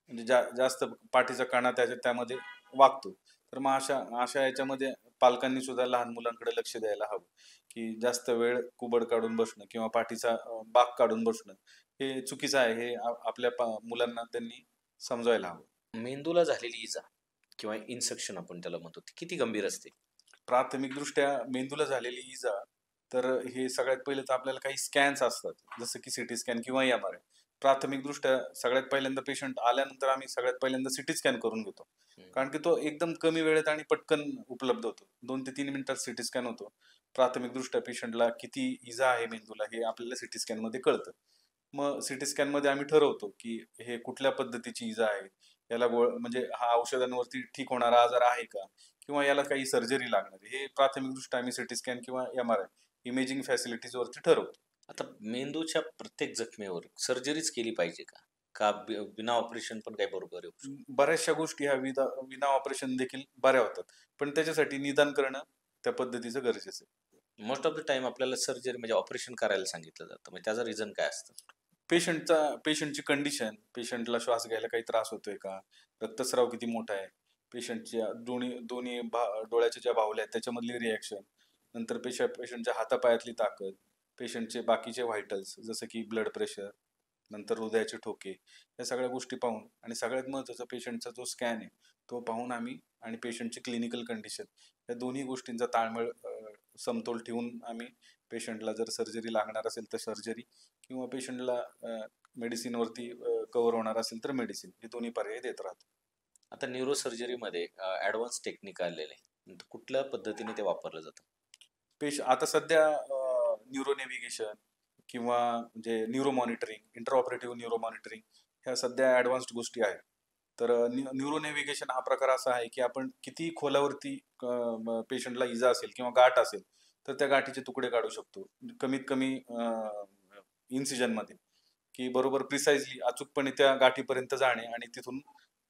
म्हणजे जास्त पाठीचा कणा त्यामध्ये वागतो. तर मग अशा अशा याच्यामध्ये पालकांनी सुद्धा लहान मुलांकडे लक्ष द्यायला हवं की जास्त वेळ कुबड काढून बसणं किंवा पाठीचा बाक काढून बसणं हे चुकीचं आहे. हे आपल्या मुलांना त्यांनी समजायला हवं. मेंदूला झालेली इजा किंवा इन्सेक्शन आपण त्याला म्हणतो, ती किती गंभीर असते? प्राथमिकदृष्ट्या मेंदूला झालेली इजा तर हे सगळ्यात पहिले तर आपल्याला काही स्कॅन्स असतात, जसं की सिटी स्कॅन किंवा MRI. प्राथमिकदृष्ट्या सगळ्यात पहिल्यांदा पेशंट आल्यानंतर आम्ही सगळ्यात पहिल्यांदा सिटी स्कॅन करून घेतो. कारण की तो एकदम कमी वेळेत आणि पटकन उपलब्ध होतो. 2 ते 3 मिनिटात सिटी स्कॅन होतो. प्राथमिकदृष्ट्या पेशंटला किती इजा आहे मेंदूला हे आपल्याला सिटी स्कॅनमध्ये कळतं. मग सिटी स्कॅनमध्ये आम्ही ठरवतो, की हे कुठल्या पद्धतीची इजा आहे. याला म्हणजे हा औषधांवरती ठीक होणारा आजार आहे का? किंवा याला काही सर्जरी लागणार आहे. हे प्राथमिकदृष्ट्या आम्ही सिटी स्कॅन किंवा MRI इमेजिंग फॅसिलिटीजवरती ठरवतो. आता मेंदूच्या प्रत्येक जखमेवर सर्जरीच केली पाहिजे का? का बिना ऑपरेशन पण काही बरोबर आहे? बऱ्याचशा गोष्टी ह्या विना ऑपरेशन देखील बऱ्या होतात. पण त्याच्यासाठी निदान करणं त्या पद्धतीचं गरजेचं आहे. मोस्ट ऑफ द टाइम आपल्याला सर्जरी म्हणजे ऑपरेशन करायला सांगितलं जातं. म्हणजे त्याचं रिझन काय असतं? पेशंटची कंडिशन, पेशंटला श्वास घ्यायला काही त्रास होतोय का? रक्तस्राव किती मोठा आहे? पेशंटच्या दोन्ही दोन्ही डोळ्याच्या ज्या बाहुल्या आहेत त्याच्यामधली रिएक्शन, नंतर पेशंटच्या हातापायातली ताकद, पेशंटचे बाकीचे व्हायटल्स जसं की ब्लड प्रेशर, नंतर हृदयाचे ठोके, या सगळ्या गोष्टी पाहून आणि सगळ्यात महत्त्वाचा पेशंटचा जो स्कॅन आहे तो पाहून आम्ही आणि पेशंटची क्लिनिकल कंडिशन या दोन्ही गोष्टींचा ताळमेळ समतोल ठेवून आम्ही पेशंटला जर सर्जरी लागणार असेल तर सर्जरी किंवा पेशंटला मेडिसिनवरती कव्हर होणार असेल तर मेडिसिन, हे दोन्ही पर्याय देत राहतो. आता न्यूरो सर्जरीमध्ये ॲडव्हान्स टेक्निक आलेले आहे. कुठल्या पद्धतीने ते वापरलं जातं? आता सध्या न्यूरो नेव्हिगेशन किंवा म्हणजे न्यूरो मॉनिटरिंग, इंटरऑपरेटिव्ह न्यूरो मॉनिटरिंग ह्या सध्या ॲडव्हान्स्ड गोष्टी आहेत. तर न्यूरो नेव्हिगेशन हा प्रकार असा आहे की आपण किती खोलावरती पेशंटला इजा असेल किंवा गाठ असेल तर त्या गाठीचे तुकडे काढू शकतो कमीत कमी इन्सिजनमध्ये, की बरोबर प्रिसाइजली अचूकपणे त्या गाठीपर्यंत जाणे आणि तिथून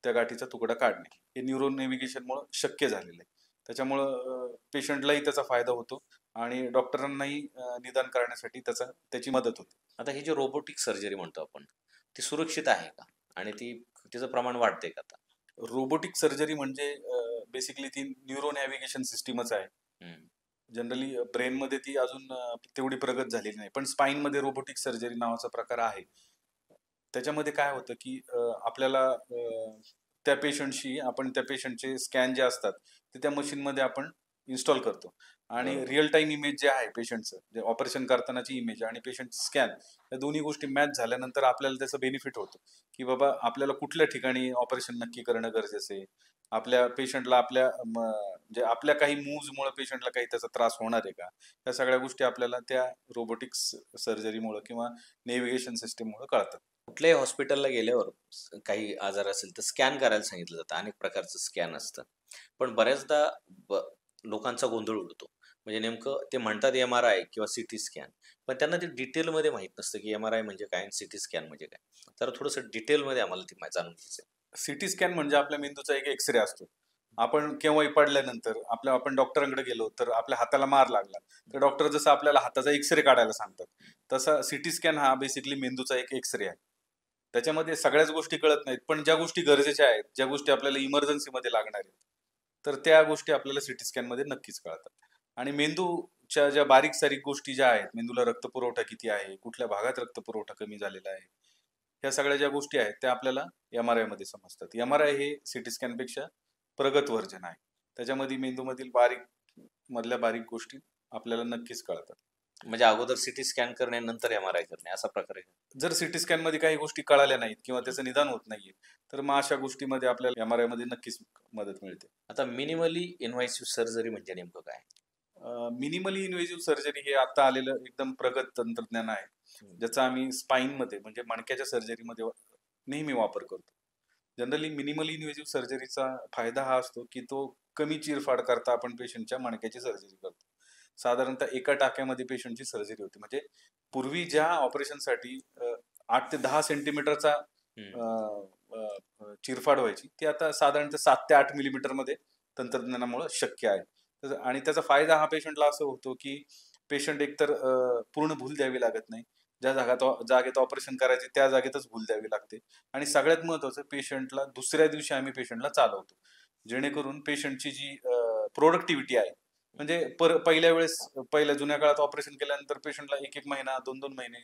त्या गाठीचा तुकडा काढणे हे न्यूरो नेव्हिगेशनमुळे शक्य झालेलं आहे. त्याच्यामुळं पेशंटलाही त्याचा फायदा होतो आणि डॉक्टरांनाही निदान करण्यासाठी त्याची मदत होते. आता ही जी रोबोटिक सर्जरी म्हणतो आपण, ती सुरक्षित आहे का? आणि तिचं प्रमाण वाढते का आता? रोबोटिक सर्जरी म्हणजे बेसिकली ती न्यूरो नॅव्हिगेशन सिस्टीमच आहे. जनरली ब्रेनमध्ये ती अजून तेवढी प्रगत झालेली नाही. पण स्पाईनमध्ये रोबोटिक सर्जरी नावाचा प्रकार आहे. त्याच्यामध्ये काय होतं की आपल्याला त्या पेशंटचे स्कॅन जे असतात ते त्या मशीनमध्ये आपण इन्स्टॉल करतो आणि रिअल टाइम इमेज जे आहे पेशंटचं, जे ऑपरेशन करतानाची इमेज आणि पेशंट स्कॅन, या दोन्ही गोष्टी मॅच झाल्यानंतर आपल्याला त्याचं बेनिफिट होतं की बाबा आपल्याला कुठल्या ठिकाणी ऑपरेशन नक्की करणं गरजेचं आहे. आपल्या पेशंटला म्हणजे आपल्या काही मूव्हजमुळे पेशंटला काही त्याचा त्रास होणार आहे का, या सगळ्या गोष्टी आपल्याला त्या रोबोटिक्स सर्जरीमुळे किंवा नेव्हिगेशन सिस्टीममुळे कळतात. कुठल्याही हॉस्पिटलला गेल्यावर काही आजार असेल तर स्कॅन करायला सांगितलं जातं. अनेक प्रकारचं स्कॅन असतं. पण बऱ्याचदा लोकांचा गोंधळ उडतो. म्हणजे नेमकं ते म्हणतात MRI किंवा CT स्कॅन, पण त्यांना ते डिटेलमध्ये माहीत नसतं की MRI म्हणजे काय आणि CT स्कॅन म्हणजे काय. तर थोडंसं डिटेलमध्ये आम्हाला ते जाणून घ्यायचं आहे. सिटी स्कॅन म्हणजे आपल्या मेंदूचा एक एक्सरे असतो. आपण केव्हाही पडल्यानंतर आपण डॉक्टरांकडे गेलो तर आपल्या हाताला मार लागला तर डॉक्टर जसं आपल्याला हाताचा एक्सरे काढायला सांगतात, तसा सिटी स्कॅन हा बेसिकली मेंदूचा एक एक्सरे आहे. त्याच्यामध्ये सगळ्याच गोष्टी कळत नाहीत, पण ज्या गोष्टी गरजेच्या आहेत, ज्या गोष्टी आपल्याला इमर्जन्सीमध्ये लागणार आहेत, तर त्या गोष्टी आपल्याला सिटी स्कॅनमध्ये नक्कीच कळतात. आणि मेंदूच्या ज्या बारीक सारीक गोष्टी ज्या आहेत, मेंदूला रक्तपुरवठा किती आहे, कुठल्या भागात रक्तपुरवठा कमी झालेला आहे, ह्या सगळ्या ज्या गोष्टी आहेत त्या आपल्याला MRI मध्ये समजतात. MRI हे सिटी स्कॅन पेक्षा प्रगत व्हर्जन आहे. त्याच्यामध्ये मेंदूमधील मधल्या बारीक गोष्टी आपल्याला नक्कीच कळतात. म्हणजे अगोदर CT स्कॅन करणे, नंतर MRI करणे, असा प्रकार आहे. जर सिटी स्कॅन मध्ये काही गोष्टी कळाल्या नाहीत किंवा त्याचं निदान होत नाहीये तर मग अशा गोष्टीमध्ये आपल्याला MRI मध्ये नक्कीच मदत मिळते. आता मिनिमली इन्व्हेसिव्ह सर्जरी म्हणजे नेमकं काय? मिनिमली इन्व्हेसिव्ह सर्जरी हे आता आलेलं एकदम प्रगत तंत्रज्ञान आहे, ज्याचा आम्ही स्पाईनमध्ये म्हणजे मणक्याच्या सर्जरीमध्ये नेहमी वापर करतो. जनरली मिनिमली इन्व्हेसिव्ह सर्जरीचा फायदा हा असतो की तो कमी चिरफाड करता आपण पेशंटच्या मणक्याची सर्जरी करतो. साधारणतः एका टाक्यामध्ये पेशंटची सर्जरी होते. म्हणजे पूर्वी ज्या ऑपरेशनसाठी 8 ते 10 सेंटीमीटरचा चिरफाड व्हायची, ती आता साधारणतः 7 ते 8 मिलीमीटरमध्ये तंत्रज्ञानामुळे शक्य आहे. आणि त्याचा फायदा हा पेशंटला असं होतो की पेशंट एकतर पूर्ण भूल द्यावी लागत नाही, ज्या जागेत ऑपरेशन करायचे त्या जागेतच भूल द्यावी लागते, आणि सगळ्यात महत्वाचं पेशंटला दुसऱ्या दिवशी आम्ही पेशंटला चालवतो, जेणेकरून पेशंटची जी प्रोडक्टिव्हिटी आहे, म्हणजे पहिल्या जुन्या काळात ऑपरेशन केल्यानंतर पेशंटला 1-1 महिना 2-2 महिने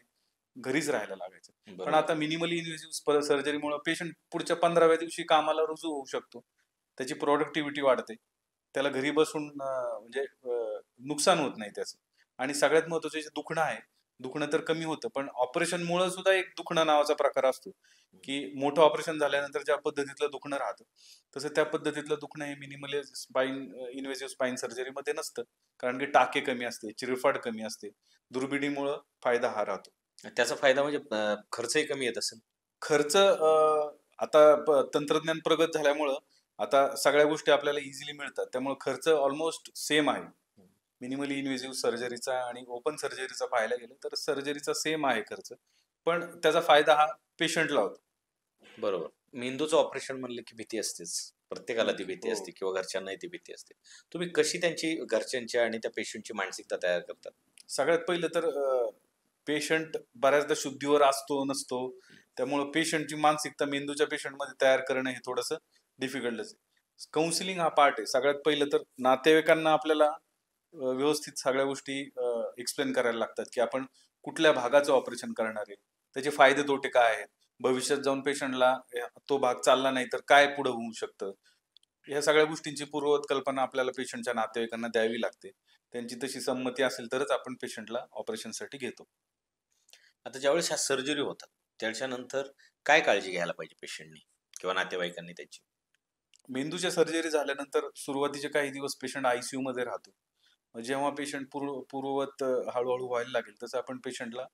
घरीच राहायला लागायचं. पण आता मिनिमली इन्व्हेसिव्ह सर्जरीमुळे पेशंट पुढच्या 15व्या दिवशी कामाला रुजू होऊ शकतो, त्याची प्रोडक्टिव्हिटी वाढते, त्याला घरी बसून म्हणजे नुकसान होत नाही त्याचं. आणि सगळ्यात महत्वाचं जे दुखणं आहे, दुखणं तर कमी होतं, पण ऑपरेशनमुळे सुद्धा एक दुखणं नावाचा प्रकार असतो, की मोठं ऑपरेशन झाल्यानंतर ज्या पद्धतीतलं दुखणं राहतं, तसं त्या पद्धतीतलं दुखणं हे मिनिमली स्पाइन इन्व्हेसिव्ह स्पाइन सर्जरीमध्ये नसतं. कारण की टाके कमी असते, चिरफाड कमी असते. दुर्बिणीमुळं फायदा हा राहतो. त्याचा फायदा म्हणजे खर्चही कमी येत असेल. खर्च आता तंत्रज्ञान प्रगत झाल्यामुळं आता सगळ्या गोष्टी आपल्याला इझिली मिळतात. त्यामुळे खर्च ऑलमोस्ट सेम आहे. मिनिमली इन्व्हेसिव्ह सर्जरीचा आणि ओपन सर्जरीचा पाहायला गेलं तर सर्जरीचा सेम आहे खर्च. पण त्याचा फायदा हा पेशंटला होतो. बरोबर. मेंदूचं ऑपरेशन म्हणलं की भीती असतेच. प्रत्येकाला ती भीती हो. असते किंवा घरच्यांनाही ती भीती असते. तुम्ही कशी त्यांची घरच्यांची आणि त्या पेशंटची मानसिकता तयार करतात? सगळ्यात पहिलं तर पेशंट बऱ्याचदा शुद्धीवर असतो नसतो, त्यामुळं पेशंटची मानसिकता मेंदूच्या पेशंटमध्ये तयार करणं हे थोडंसं डिफिकल्टच आहे. काउन्सिलिंग हा पार्ट आहे. सगळ्यात पहिलं तर नातेवाईकांना आपल्याला व्यवस्थित सगळ्या गोष्टी एक्सप्लेन करायला लागतात, की आपण कुठल्या भागाचं ऑपरेशन करणार आहे, त्याचे फायदे तोटे काय आहेत, भविष्यात जाऊन पेशंटला तो भाग चालला नाही तर काय पुढे होऊ शकतं. ह्या सगळ्या गोष्टींची पूर्ववत कल्पना आपल्याला पेशंटच्या नातेवाईकांना द्यावी लागते. त्यांची तशी संमती असेल तरच आपण पेशंटला ऑपरेशनसाठी घेतो. आता ज्यावेळेस ह्या सर्जरी होतात, त्याच्यानंतर काय काळजी घ्यायला पाहिजे पेशंटनी किंवा नातेवाईकांनी त्याची? मेंदूच्या सर्जरी झाल्यानंतर सुरुवातीचे काही दिवस पेशंट आयसीयू मध्ये राहतो. जेव्हा पेशंट पूर्ववत हळूहळू व्हायला लागेल तसं आपण पेशंटला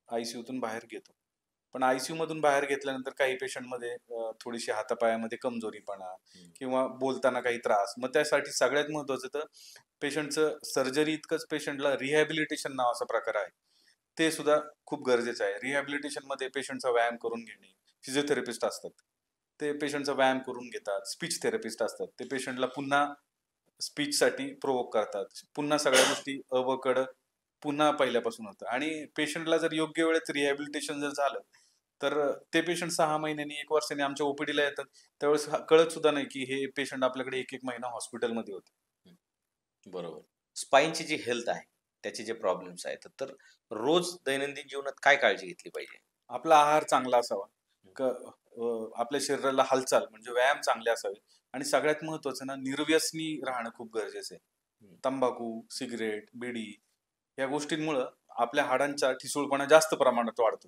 आयसीयूतून बाहेर घेतो. पण आयसीयू मधून बाहेर घेतल्यानंतर काही पेशंटमध्ये थोडीशी हातापायामध्ये कमजोरीपणा किंवा बोलताना काही त्रास. मग त्यासाठी सगळ्यात महत्वाचं तर पेशंटचं सर्जरी इतकंच पेशंटला रिहॅबिलिटेशन नावाचा प्रकार आहे. ते सुद्धा खूप गरजेचं आहे. रिहॅबिलिटेशनमध्ये पेशंटचा व्यायाम करून घेणे. फिजिओथेरपिस्ट असतात. ते पेशंटचा व्यायाम करून घेतात. स्पीच थेरपिस्ट असतात. ते पेशंटला पुन्हा स्पीचसाठी प्रोव्होक करतात. पुन्हा सगळ्या गोष्टी पुन्हा पहिल्यापासून होतं आणि पेशंटला जर योग्य वेळेत रिहॅबिलिटेशन जर झालं, तर ते पेशंट 6 महिन्यांनी, 1 वर्षांनी आमच्या ओपीडीला येतात. त्यावेळेस कळत सुद्धा नाही, की हे पेशंट आपल्याकडे 1-1 महिना हॉस्पिटलमध्ये होते. बरोबर. स्पाइनची जी हेल्थ आहे, त्याचे जे प्रॉब्लेम्स आहेत, तर रोज दैनंदिन जीवनात काय काळजी घेतली पाहिजे? आपला आहार चांगला असावा. आपल्या शरीराला हालचाल म्हणजे व्यायाम चांगले असावे आणि सगळ्यात महत्त्वाचं ना निर्व्यसनी राहणं खूप गरजेचं आहे. तंबाखू, सिगारेट, बिडी या गोष्टींमुळं आपल्या हाडांचा ठिसूळपणा जास्त प्रमाणात वाढतो.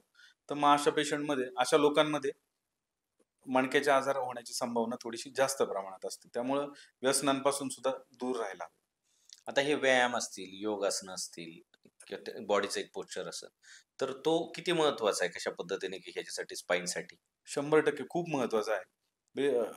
तर मग अशा लोकांमध्ये मणक्याचे आजार होण्याची संभावना थोडीशी जास्त प्रमाणात असते. त्यामुळं व्यसनांपासून सुद्धा दूर राहायला हवं. आता हे व्यायाम असतील, योगासनं असतील किंवा बॉडीचं एक पोश्चर असेल, तर तो किती महत्त्वाचा आहे कशा पद्धतीने की ह्याच्यासाठी स्पाइनसाठी? 100% खूप महत्वाचं आहे.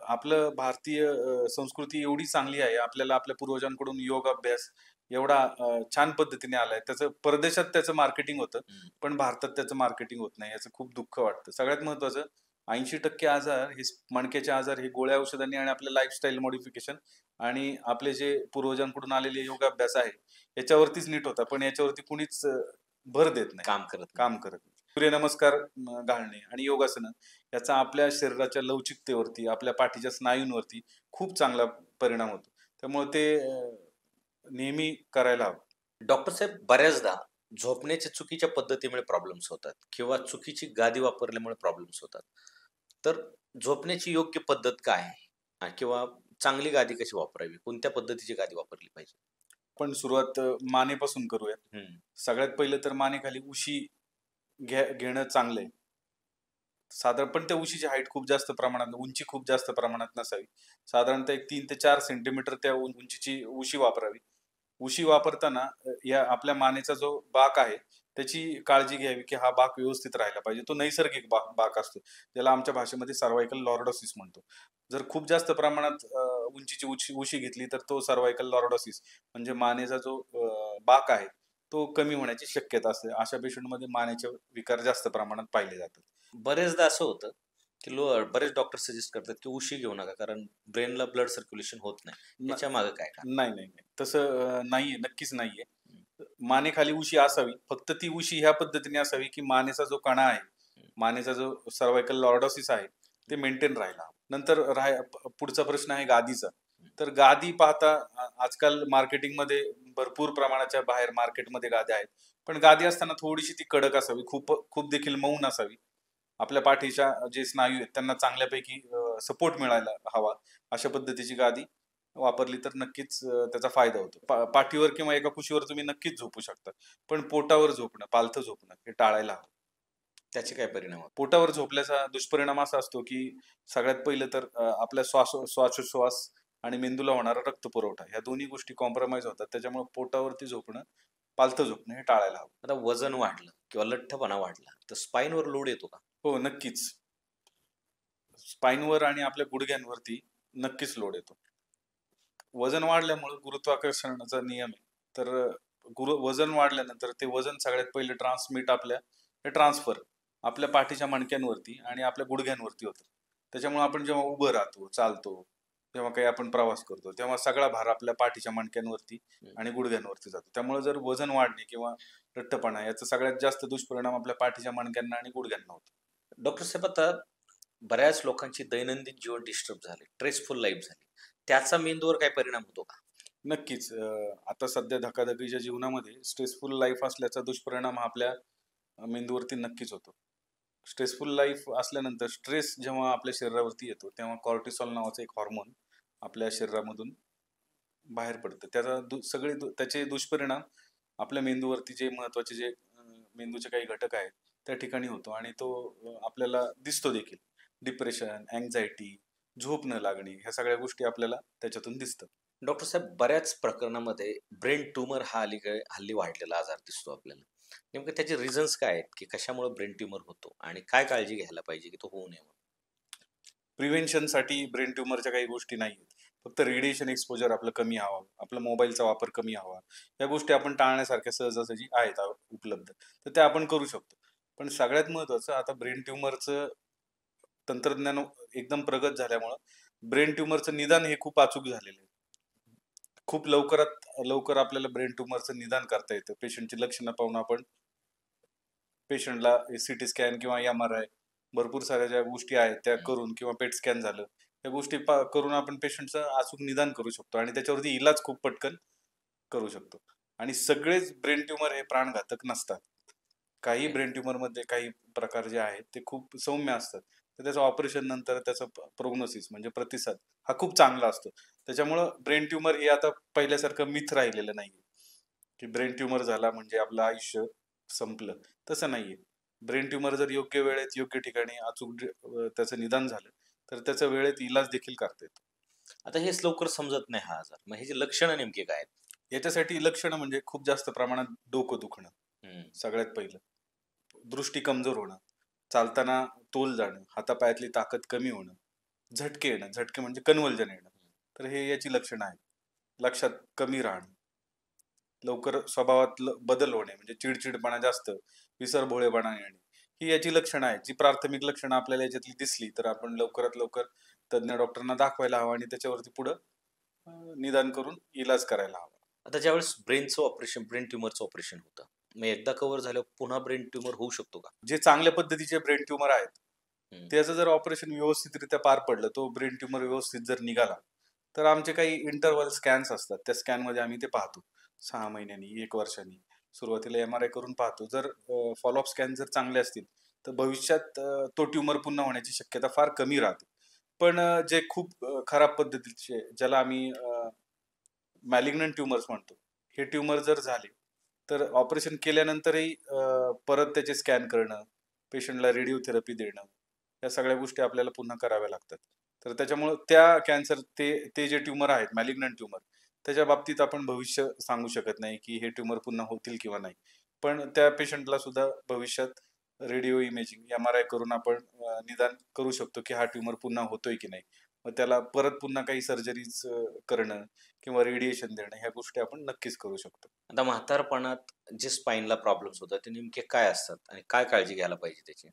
आपलं भारतीय संस्कृती एवढी चांगली आहे. आपल्याला आपल्या पूर्वजांकडून योग अभ्यास एवढा छान पद्धतीने आलाय. परदेशात त्याचं मार्केटिंग होतं, पण भारतात त्याचं मार्केटिंग होत नाही. याचं खूप दुःख वाटतं. सगळ्यात महत्वाचं 80% आजार हे मणक्याचे आजार हे गोळ्या औषधांनी आणि आपल्या लाईफस्टाईल मॉडिफिकेशन आणि आपले जे पूर्वजांकडून आलेले योगाभ्यास आहे, याच्यावरतीच नीट होता. पण याच्यावरती कुणीच भर देत नाही. काम करत नाही. काम करत नाही. सूर्यनमस्कार घालणे आणि योगासनं याचा आपल्या शरीराच्या लवचिकतेवरती, आपल्या पाठीच्या स्नायूंवरती खूप चांगला परिणाम होतो. त्यामुळे ते नेहमी करायला हवं. डॉक्टर साहेब, बऱ्याचदा झोपण्याच्या चुकीच्या पद्धतीमुळे प्रॉब्लेम्स होतात किंवा चुकीची गादी वापरल्यामुळे प्रॉब्लेम्स होतात. तर झोपण्याची योग्य पद्धत काय आहे? किंवा चांगली गादी कशी वापरावी? कोणत्या पद्धतीची गादी वापरली पाहिजे? आपण सुरुवात मानेपासून करूया. सगळ्यात पहिलं तर मानेखाली उशी घेणं चांगलं आहे. साधारण पण त्या उशीची हाईट खूप जास्त प्रमाणात, उंची खूप जास्त प्रमाणात नसावी. साधारणतः एक 3 ते 4 सेंटीमीटर त्या उंचीची उशी वापरावी. उशी वापरताना या आपल्या मानेचा जो बाक आहे, त्याची काळजी घ्यावी, की हा बाक व्यवस्थित राहायला पाहिजे. तो नैसर्गिक बाक असतो. ज्याला आमच्या भाषेमध्ये सर्व्हायकल लॉर्डोसिस म्हणतो. जर खूप जास्त प्रमाणात उंचीची उशी घेतली, तर तो सर्व्हायकल लॉर्डोसिस म्हणजे मानेचा जो बाक आहे, तो कमी होण्याची शक्यता असते. अशा पेशंटमध्ये मानेचे विकार जास्त प्रमाणात पाहिले जातात. बरेचदा असं होतं की बरेच डॉक्टर सजेस्ट करतात की उशी घेऊ नका, कारण ब्रेनला ब्लड सर्क्युलेशन होत नाही. त्याच्या मागे काय का? नाही. तसं नाहीये, नक्कीच नाहीये. मानेखाली उशी असावी. फक्त ती उशी ह्या पद्धतीने असावी, की मानेचा जो कणा आहे, मानेचा जो सर्व्हायकल लॉर्डोसिस आहे, ते मेंटेन राहायला. नंतर पुढचा प्रश्न आहे गादीचा. तर गादी पाहता आजकाल मार्केटिंगमध्ये भरपूर प्रमाणाच्या बाहेर मार्केटमध्ये गाद्या आहेत. पण गादी असताना थोडीशी ती कडक असावी, खूप देखील मऊ नसावी. आपल्या पाठीच्या जे स्नायू आहेत त्यांना चांगल्यापैकी सपोर्ट मिळायला हवा. अशा पद्धतीची गादी वापरली तर नक्कीच त्याचा फायदा होतो. पाठीवर किंवा एका कुशीवर तुम्ही नक्कीच झोपू शकता. पण पोटावर झोपणं, पालथं झोपणं हे टाळायला हवं. त्याचे काय परिणाम होतात? पोटावर झोपल्याचा दुष्परिणाम असा असतो, की सगळ्यात पहिलं तर आपल्या श्वासोच्छ्वास आणि मेंदूला होणारा रक्तपुरवठा ह्या दोन्ही गोष्टी कॉम्प्रोमाईज होतात. त्याच्यामुळे पोटावरती झोपणं, पालथं झोपणं हे टाळायला हवं. आता वजन वाढलं किंवा लठ्ठपणा वाढला तर स्पाईनवर लोड येतो का? हो, नक्कीच. स्पाईनवर आणि आपल्या गुडघ्यांवरती नक्कीच लोड येतो. वजन वाढल्यामुळे गुरुत्वाकर्षणाचा नियम आहे. तर वजन वाढल्यानंतर ते वजन सगळ्यात पहिले ट्रान्सफर आपल्या पाठीच्या मणक्यांवरती आणि आपल्या गुडघ्यांवरती होतं. त्याच्यामुळे आपण जेव्हा उभं राहतो, चालतो, तेव्हा काही आपण प्रवास करतो, तेव्हा सगळा भार आपल्या पाठीच्या मणक्यांवरती आणि गुडघ्यांवरती जातो. त्यामुळे जर वजन वाढणे किंवा लठ्ठपणा याचा सगळ्यात जास्त दुष्परिणाम आपल्या पाठीच्या मणक्यांना आणि गुडघ्यांना होतो. डॉक्टर साहेब, आता बऱ्याच लोकांची दैनंदिन जीवन डिस्टर्ब झाले, स्ट्रेसफुल लाईफ झाली, त्याचा मेंदूवर काय परिणाम होतो का? नक्कीच. आता सध्या धकाधकीच्या जीवनामध्ये स्ट्रेसफुल लाईफ असल्याचा दुष्परिणाम हा आपल्या मेंदूवरती नक्कीच होतो. स्ट्रेसफुल लाईफ असल्यानंतर स्ट्रेस जेव्हा आपल्या शरीरावरती येतो, तेव्हा कॉर्टिसॉल नावाचं एक हॉर्मोन आपल्या शरीरामधून बाहेर पडतं. त्याचे दुष्परिणाम आपल्या मेंदूवरती जे महत्त्वाचे मेंदूचे काही घटक आहेत, त्या ठिकाणी होतो आणि तो आपल्याला दिसतो देखील. डिप्रेशन, अँक्झायटी, झोप न लागणे ह्या सगळ्या गोष्टी आपल्याला त्याच्यातून दिसतात. डॉक्टर साहेब, बऱ्याच प्रकरणामध्ये ब्रेन ट्यूमर हा हल्ली वाढलेला आजार दिसतो आपल्याला. नेमकं त्याचे रिझन्स काय आहेत, की कशामुळे ब्रेन ट्यूमर होतो आणि काय काळजी घ्यायला पाहिजे की तो होऊ नये म्हणून? प्रिव्हेन्शनसाठी ब्रेन ट्यूमरच्या काही गोष्टी नाही आहेत. फक्त रेडिएशन एक्सपोजर आपलं कमी हवं, आपला मोबाईलचा वापर कमी हवा. या गोष्टी आपण टाळण्यासारख्या सहजासहजी आहेत उपलब्ध. तर त्या आपण करू शकतो. पण सगळ्यात महत्त्वाचं आता ब्रेन ट्यूमरचं तंत्रज्ञान एकदम प्रगत झाल्यामुळं ब्रेन ट्यूमरचं निदान हे खूप अचूक झालेलं आहे. खूप लवकरात लवकर आपल्याला ब्रेन ट्यूमरचं निदान करता येतं. पेशंटची लक्षणं पाहून आपण पेशंटला सीटी स्कॅन किंवा MRI भरपूर साऱ्या ज्या गोष्टी आहेत त्या करून किंवा पेट स्कॅन झालं, या गोष्टी करून आपण पेशंटचं अचूक निदान करू शकतो आणि त्याच्यावरती इलाज खूप पटकन करू शकतो. आणि सगळेच ब्रेन ट्यूमर हे प्राणघातक नसतात. काही ब्रेन ट्यूमरमध्ये काही प्रकार जे आहेत ते खूप सौम्य असतात. तर त्याचं ऑपरेशन नंतर त्याचं प्रोग्नोसिस म्हणजे प्रतिसाद हा खूप चांगला असतो. त्याच्यामुळं ब्रेन ट्यूमर हे आता पहिल्यासारखं मिथ राहिलेलं नाहीये, की ब्रेन ट्यूमर झाला म्हणजे आपलं आयुष्य संपलं. तसं नाहीये. ब्रेन ट्यूमर जर योग्य वेळेत, योग्य ठिकाणी अचूक त्याचं निदान झालं, तर त्याचं वेळेत इलाज देखील करता येतो. आता हेच लवकर समजत नाही हा आजार, मग ह्याची लक्षणं नेमकी काय आहेत? याच्यासाठी लक्षणं म्हणजे खूप जास्त प्रमाणात डोकं दुखणं, सगळ्यात पहिलं. दृष्टी कमजोर होणं, चालताना तोल जाणं, हातापायातली ताकद कमी होणं, झटके येणं, झटके म्हणजे कन्व्हल्जन येणं. तर हे याची लक्षणं आहेत. लक्षात कमी राहणं, लवकर स्वभावात बदल होणे म्हणजे चिडचिडपणा जास्त, विसरभोळेपणा येणे, ही याची लक्षणं आहेत. जी प्राथमिक लक्षणं आपल्याला याच्यातली दिसली तर आपण लवकरात लवकर तज्ञ डॉक्टरांना दाखवायला हवं आणि त्याच्यावरती पुढं निदान करून इलाज करायला हवा. आता ज्यावेळेस ब्रेन ट्यूमरचं ऑपरेशन होतं, मग एकदा कव्हर झाल्यावर पुन्हा ब्रेन ट्यूमर होऊ शकतो का? जे चांगल्या पद्धतीचे ब्रेन ट्यूमर आहेत, त्याचं जर ऑपरेशन व्यवस्थितरित्या पार पडलं, तो ब्रेन ट्यूमर व्यवस्थित जर निघाला, तर आमचे काही इंटरव्हल स्कॅन्स असतात. त्या स्कॅनमध्ये आम्ही ते पाहतो. 6 महिन्यांनी, 1 वर्षांनी. सुरुवातीला MRI करून पाहतो. जर फॉलोअप स्कॅन जर चांगले असतील, तर भविष्यात तो ट्यूमर पुन्हा होण्याची शक्यता फार कमी राहते. पण जे खूप खराब पद्धतीचे ज्याला आम्ही मॅलिग्नंट ट्यूमर्स म्हणतो, हे ट्यूमर जर झाले, तर ऑपरेशन केल्यानंतरही परत त्याचे स्कॅन करणं, पेशंटला रेडिओथेरपी देणं, या सगळ्या गोष्टी आपल्याला पुन्हा कराव्या लागतात. तर त्याच्यामुळं त्या कॅन्सर ते जे ट्यूमर आहेत, मॅलिग्नंट ट्यूमर, त्याच्या बाबतीत आपण भविष्य सांगू शकत नाही, की हे ट्यूमर पुन्हा होतील किंवा नाही. पण त्या पेशंटला सुद्धा भविष्यात रेडिओ इमेजिंग, MRI करून आपण निदान करू शकतो, की हा ट्यूमर पुन्हा होतोय की नाही. मग त्याला परत पुन्हा काही सर्जरीज करणं किंवा रेडिएशन देणं, ह्या गोष्टी आपण नक्कीच करू शकतो. आता म्हातारपणात जे स्पाईनला प्रॉब्लेम्स होतात ते नेमके काय असतात आणि काय काळजी घ्यायला पाहिजे त्याची?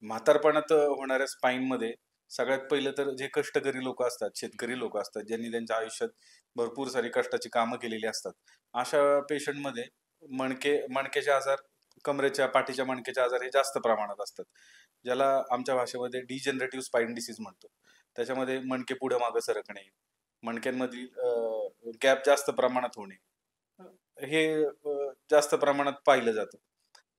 म्हातारपणात होणाऱ्या स्पाईनमध्ये सगळ्यात पहिलं तर जे कष्टकरी लोक असतात, शेतकरी लोक असतात, ज्यांनी त्यांच्या आयुष्यात भरपूर सारी कष्टाची कामं केलेली असतात, अशा पेशंटमध्ये मणक्याचे आजार, कमरेच्या पाठीच्या मणक्याचे आजार हे जास्त प्रमाणात असतात, ज्याला आमच्या भाषेमध्ये डिजनरेटिव्ह स्पाईन डिसीज म्हणतो. त्याच्यामध्ये मणके पुढे मागं सरकणे, मणक्यांमधील गॅप जास्त प्रमाणात होणे, हे जास्त प्रमाणात पाहिलं जातं.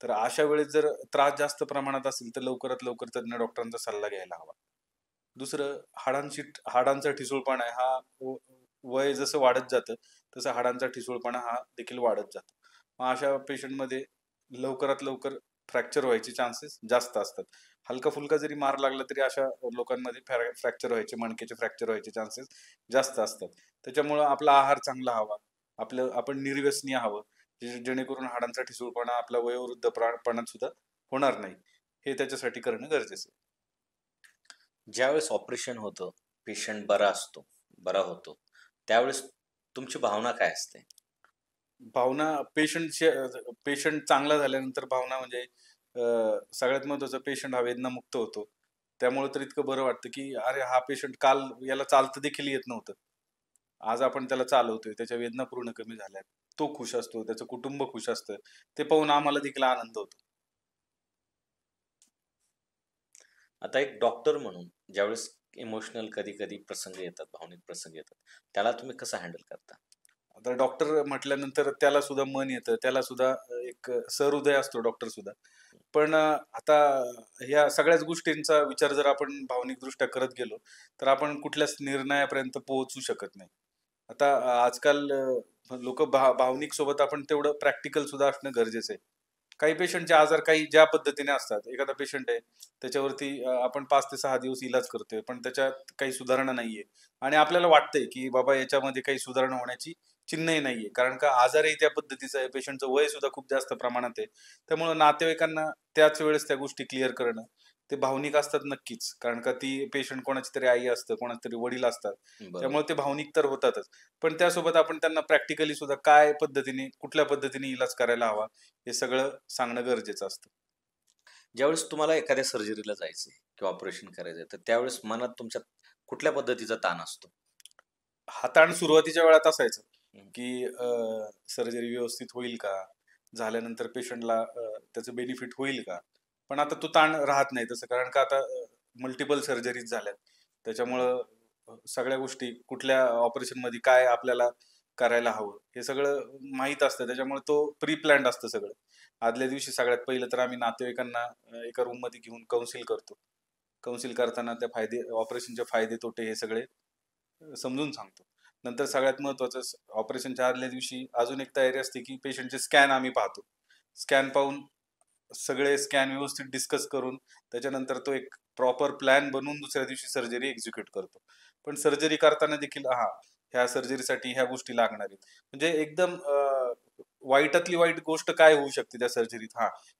तर अशा वेळेस जर त्रास जास्त प्रमाणात असेल तर लवकरात लवकर तज्ञ डॉक्टरांचा सल्ला घ्यायला हवा. दुसरं हाडांचा ठिसूळपणा आहे हा वय जसं वाढत जातं तसं हाडांचा ठिसूळपणा हा देखील वाढत जातो. मग अशा पेशंटमध्ये लवकरात लवकर फ्रॅक्चर व्हायचे चान्सेस जास्त असतात. हलका-फुलका जरी मार लागला तरी अशा लोकांमध्ये फ्रॅक्चर व्हायचे, मणक्याचे फ्रॅक्चर व्हायचे चान्सेस जास्त असतात. त्याच्यामुळं आपला आहार चांगला हवा. आपण निर्व्यसनी हवं. जेणेकरून हाडांचा ठिसूळपणा आपल्या वयोवृद्धपणात सुद्धा होणार नाही. हे त्याच्यासाठी करणं गरजेचं आहे. ज्यावेळेस ऑपरेशन होतं, पेशंट बरा होतो, त्यावेळेस तुमची भावना काय असते? भावना पेशंट चांगला झाल्यानंतर भावना म्हणजे सगळ्यात महत्त्वाचं पेशंट हा वेदनामुक्त होतो. त्यामुळे तर इतकं बरं वाटतं, की अरे हा पेशंट काल याला चालता देखील येत नव्हतं. आज आपण त्याला चालवतोय, त्याच्या वेदना पूर्ण कमी झाल्यात. तो खुश असतो, त्याचं कुटुंब खुश असतं. ते पाहून आम्हाला देखील आनंद होतो. आता एक डॉक्टर म्हणून ज्यावेळेस इमोशनल कधी-कधी प्रसंग येतात, भावनिक प्रसंग येतात, त्याला तुम्ही कसं हँडल करता? आता डॉक्टर म्हटल्यानंतर त्याला सुद्धा मन येतं, त्याला सुद्धा एक सहृदय असतो डॉक्टर सुद्धा. पण आता ह्या सगळ्याच गोष्टींचा विचार जर आपण भावनिकदृष्ट्या करत गेलो, तर आपण कुठल्याच निर्णयापर्यंत पोहोचू शकत नाही. आता आजकाल लोकं भावनिक सोबत आपण तेवढं प्रॅक्टिकल सुद्धा असणं गरजेचं आहे. काही पेशंटचे आजार काही ज्या पद्धतीने असतात. एखादा पेशंट आहे, त्याच्यावरती आपण 5 ते 6 दिवस इलाज करतोय, पण त्याच्यात काही सुधारणा नाहीये आणि आपल्याला वाटतंय, की बाबा याच्यामध्ये काही सुधारणा होण्याची चिन्हही नाहीये. कारण का आजारही त्या पद्धतीचा आहे, पेशंटचं वय सुद्धा खूप जास्त प्रमाणात आहे. त्यामुळं नातेवाईकांना त्याच वेळेस त्या गोष्टी क्लिअर करणं, ते भावनिक असतात नक्कीच. कारण का ती पेशंट कोणाची तरी आई असतं, कोणाचे तरी वडील असतात. बरोबर. त्यामुळे ते भावनिक तर होतातच. पण त्यासोबत आपण त्यांना प्रॅक्टिकली सुद्धा काय पद्धतीने, कुठल्या पद्धतीने इलाज करायला हवा, हे सगळं सांगणं गरजेचं असतं. ज्यावेळेस तुम्हाला एखाद्या सर्जरीला जायचंय किंवा ऑपरेशन करायचंय, तर त्यावेळेस मनात तुमच्या कुठल्या पद्धतीचा ताण असतो? हा ताण सुरुवातीच्या वेळात असायचा, हं. की सर्जरी व्यवस्थित होईल का? झाल्यानंतर पेशंटला त्याचं बेनिफिट होईल का? पण आता तो ताण राहत नाही तसं. कारण का आता मल्टिपल सर्जरीज झाल्यात. त्याच्यामुळं सगळ्या गोष्टी कुठल्या ऑपरेशनमध्ये काय आपल्याला करायला हवं, हे सगळं माहीत असतं. त्याच्यामुळे तो प्री प्लॅन्ड असतं सगळं. आदल्या दिवशी सगळ्यात पहिलं तर आम्ही नातेवाईकांना एका रूममध्ये घेऊन काउन्सिल करतो. काउन्सिल करताना त्या ऑपरेशनचे फायदे तोटे हे सगळे समजून सांगतो. नंतर सगळ्यात महत्त्वाचं ऑपरेशनच्या आदल्या दिवशी अजून एक तयारी असते, की पेशंटचे स्कॅन आम्ही पाहतो. स्कॅन पाहून सगळे स्कॅन व्यवस्थित डिस्कस करून त्याच्यानंतर तो एक प्रॉपर प्लॅन बनवून दुसऱ्या दिवशी सर्जरी एक्झिक्यूट करतो. पण सर्जरी करताना देखील ह्या सर्जरीसाठी ह्या गोष्टी लागणार आहेत. म्हणजे एकदम वाईटातली वाईट गोष्ट काय होऊ शकते त्या सर्जरीत?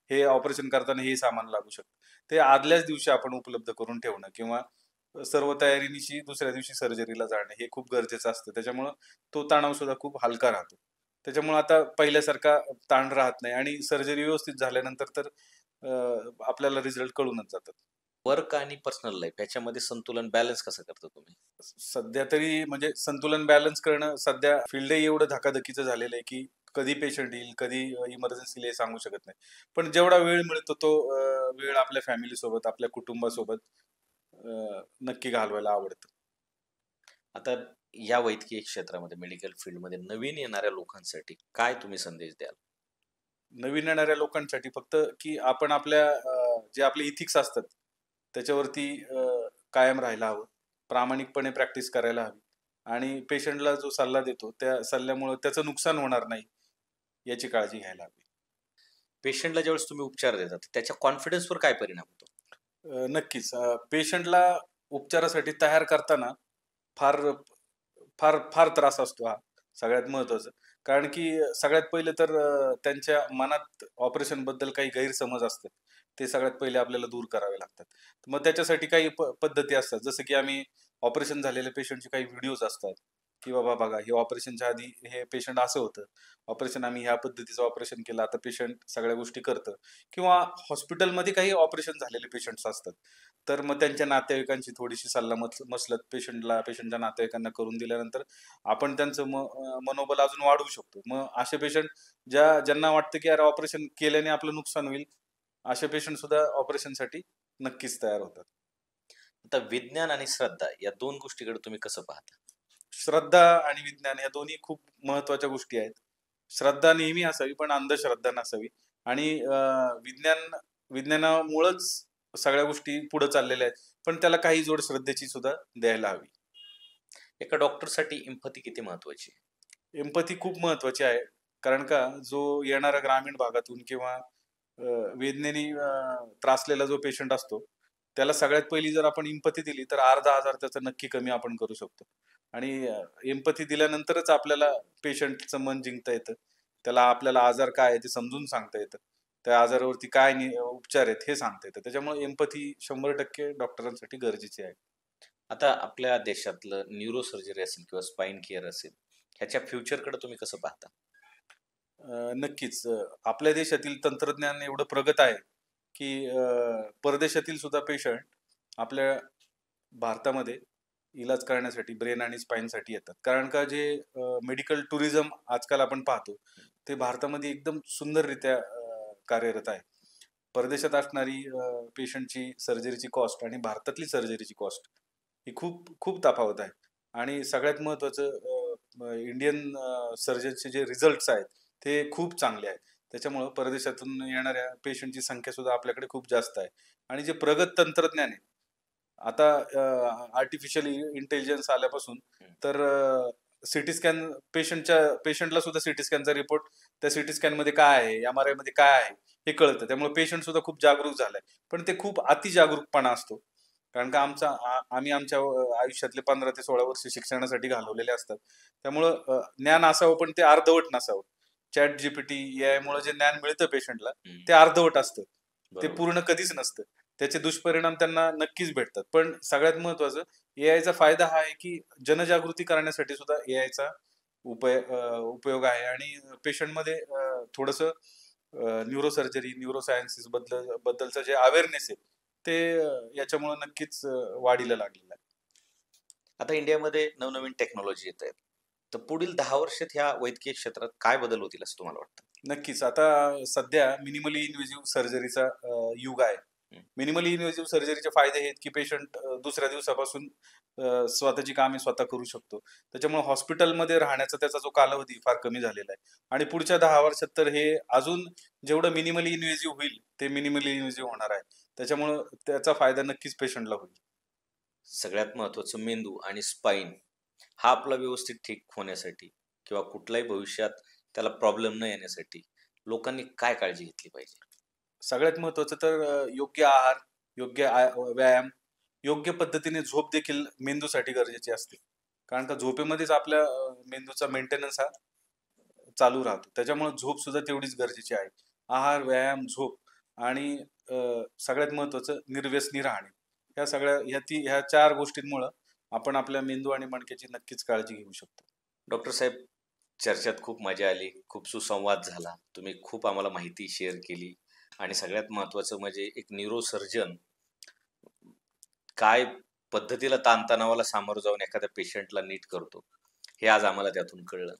हे ऑपरेशन करताना हे सामान लागू शकतं. ते आदल्याच दिवशी आपण उपलब्ध करून ठेवणं किंवा सर्व तयारीनिशी दुसऱ्या दिवशी सर्जरीला जाणं हे खूप गरजेचं असतं. त्याच्यामुळं तो तणाव सुद्धा खूप हलका राहतो. त्याच्यामुळे आता पहिल्यासारखा ताण राहत नाही आणि सर्जरी व्यवस्थित झाल्यानंतर तर आपल्याला रिझल्ट कळूनच जातात. वर्क आणि पर्सनल लाईफ याच्यामध्ये संतुलन बॅलन्स कसं करता तुम्ही? सध्या तरी म्हणजे संतुलन बॅलन्स करणं सध्या फील्डही एवढं धकाधकीचं झालेलं आहे, की कधी पेशंट येईल, कधी इमर्जन्सीला हे सांगू शकत नाही. पण जेवढा वेळ मिळतो तो वेळ आपल्या फॅमिलीसोबत, आपल्या कुटुंबासोबत नक्की घालवायला आवडतं. आता या वैद्यकीय क्षेत्रामध्ये, मेडिकल फील्डमध्ये नवीन येणाऱ्या लोकांसाठी काय तुम्ही संदेश द्याल? नवीन येणाऱ्या लोकांसाठी फक्त की आपण आपल्या जे आपले इथिक्स असतात त्याच्यावरती कायम राहायला हवं. प्रामाणिकपणे प्रॅक्टिस करायला हवी आणि पेशंटला जो सल्ला देतो त्या सल्ल्यामुळं त्याचं नुकसान होणार नाही याची काळजी घ्यायला हवी. पेशंटला ज्यावेळेस तुम्ही उपचार देता, तर त्याच्या कॉन्फिडन्सवर काय परिणाम होतो? नक्कीच पेशंटला उपचारासाठी तयार करताना फार फार फार त्रास असतो सगळ्यात महत्त्वाचं. कारण की सगळ्यात पहिले तर त्यांच्या मनात ऑपरेशनबद्दल काही गैरसमज असतात. ते सगळ्यात पहिले आपल्याला दूर करावे लागतात. मग त्याच्यासाठी काही पद्धती असतात. जसं की आम्ही ऑपरेशन झालेल्या पेशंटचे काही व्हिडिओज असतात, की बाबा बघा हे ऑपरेशनच्या आधी हे पेशंट असं होतं. ऑपरेशन आम्ही ह्या पद्धतीचं ऑपरेशन केलं. आता पेशंट सगळ्या गोष्टी करतं किंवा हॉस्पिटलमध्ये काही ऑपरेशन झालेले पेशंट्स असतात. तर मग त्यांच्या नातेवाईकांची थोडीशी मसलत पेशंटच्या नातेवाईकांना करून दिल्यानंतर आपण त्यांचं मनोबल अजून वाढवू शकतो. मग असे पेशंट ज्यांना वाटतं की यार ऑपरेशन केल्याने आपलं नुकसान होईल, असे पेशंट सुद्धा ऑपरेशनसाठी नक्कीच तयार होतात. आता विज्ञान आणि श्रद्धा या 2 गोष्टीकडे तुम्ही कसं पाहता? श्रद्धा आणि विज्ञान या दोन्ही खूप महत्त्वाच्या गोष्टी आहेत. श्रद्धा नेहमी असावी, पण अंधश्रद्धा नसावी आणि विज्ञानामुळंच सगळ्या गोष्टी पुढे चाललेल्या आहेत. पण त्याला काही जोड श्रद्धेची सुद्धा द्यायला हवी. एका डॉक्टरसाठी एम्पॅथी किती महत्वाची आहे? एम्पॅथी खूप महत्वाची आहे. कारण का जो येणारा ग्रामीण भागातून किंवा वेदनेने त्रासलेला जो पेशंट असतो, त्याला सगळ्यात पहिली जर आपण एम्पॅथी दिली, तर अर्धा आजार त्याचा नक्की कमी आपण करू शकतो. आणि एम्पॅथी दिल्यानंतरच आपल्याला पेशंटचं मन जिंकता येतं. त्याला आपल्याला आजार काय आहे ते समजून सांगता येतं. त्या आजारावरती काय उपचार आहेत हे सांगता येतं. त्याच्यामुळे एम्पॅथी 100% डॉक्टरांसाठी गरजेची आहे. आता आपल्या देशातलं न्यूरोसर्जरी असेल किंवा स्पाइन केअर असेल, ह्याच्या फ्युचरकडे तुम्ही कसं पाहता? नक्कीच. आपल्या देशातील तंत्रज्ञान एवढं प्रगत आहे, की परदेशातील सुद्धा पेशंट आपल्या भारतामध्ये इलाज करण्यासाठी ब्रेन आणि स्पाइनसाठी येतात. कारण का जे मेडिकल टुरिझम आजकाल आपण पाहतो, ते भारतामध्ये एकदम सुंदररित्या कार्यरत आहे. परदेशात असणारी पेशंटची सर्जरीची कॉस्ट आणि भारतातली सर्जरीची कॉस्ट ही खूप खूप तफावत आहे. आणि सगळ्यात महत्त्वाचं इंडियन सर्जनचे जे रिझल्ट्स आहेत, ते खूप चांगले आहेत. त्याच्यामुळं परदेशातून येणाऱ्या पेशंटची संख्या सुद्धा आपल्याकडे खूप जास्त आहे. आणि जे प्रगत तंत्रज्ञान आहे, आता आर्टिफिशियल इंटेलिजन्स आल्यापासून तर सीटी स्कॅन पेशंटला सुद्धा सीटी स्कॅनचा रिपोर्ट त्या सीटी स्कॅनमध्ये काय आहे, एम-आर-आय मध्ये काय आहे हे कळतं. त्यामुळे पेशंट सुद्धा खूप जागरूक झालाय. पण ते खूप अतिजागरूकपणा असतो. कारण का आम्ही आमच्या आयुष्यातले 15 ते 16 वर्ष शिक्षणासाठी घालवलेले असतात. त्यामुळं ज्ञान असावं पण ते अर्धवट नसावं. चॅट जीपीटी एआय मुळे जे ज्ञान मिळतं पेशंटला ते अर्धवट असतं. ते बरोबर. पूर्ण कधीच नसतं. त्याचे दुष्परिणाम त्यांना नक्कीच भेटतात. पण सगळ्यात महत्त्वाचं एआयचा फायदा हा आहे की जनजागृती करण्यासाठी सुद्धा एआयचा उपयोग आहे. आणि पेशंटमध्ये थोडंसं न्यूरोसर्जरी, न्यूरोसायन्सेस बद्दलचं जे अवेअरनेस आहे ते याच्यामुळे नक्कीच वाढीला लागलेलं आहे. आता इंडियामध्ये नवनवीन टेक्नॉलॉजी येत आहेत. तर पुढील 10 वर्षात ह्या वैद्यकीय क्षेत्रात काय बदल होतील असं तुम्हाला वाटतं? नक्कीच. आता सध्या मिनिमली इन्व्हेसिव्ह सर्जरीचा युग आहे. मिनिमली इन्व्हेसिव्ह सर्जरीचे फायदे आहेत की पेशंट दुसऱ्या दिवसापासून स्वतःची कामे स्वतः करू शकतो. त्याच्यामुळे हॉस्पिटलमध्ये राहण्याचा त्याचा जो कालावधी फार कमी झालेला आहे. आणि पुढच्या 10 वर्षात तर हे अजून जेवढं मिनिमली इन्व्हेसिव्ह होईल, ते मिनिमली इन्व्हेसिव्ह होणार आहे. त्याच्यामुळं त्याचा फायदा नक्कीच पेशंटला होईल. सगळ्यात महत्त्वाचं मेंदू आणि स्पाइन हा आपला व्यवस्थित ठीक होण्यासाठी किंवा कुठल्याही भविष्यात त्याला प्रॉब्लेम न येण्यासाठी लोकांनी काय काळजी घेतली पाहिजे? सगळ्यात महत्त्वाचं तर योग्य आहार, योग्य व्यायाम, योग्य पद्धतीने झोप देखील मेंदूसाठी गरजेची असते. कारण का झोपेमध्येच आपल्या मेंदूचा मेंटेनन्स हा चालू राहतो. त्याच्यामुळे झोप सुद्धा तेवढीच गरजेची आहे. आहार, व्यायाम, झोप आणि सगळ्यात महत्त्वाचं निर्व्यसनी राहणे. ह्या 4 गोष्टींमुळं आपण आपल्या मेंदू आणि मणक्याची नक्कीच काळजी घेऊ शकतो. डॉक्टर साहेब, चर्चेत खूप मजा आली, खूप सुसंवाद झाला. तुम्ही खूप आम्हाला माहिती शेअर केली आणि सगळ्यात महत्त्वाचं म्हणजे एक न्यूरोसर्जन काय पद्धतीला ताणतणावाला सामोरं जाऊन एखाद्या पेशंटला नीट करतो, हे आज आम्हाला त्यातून कळलं.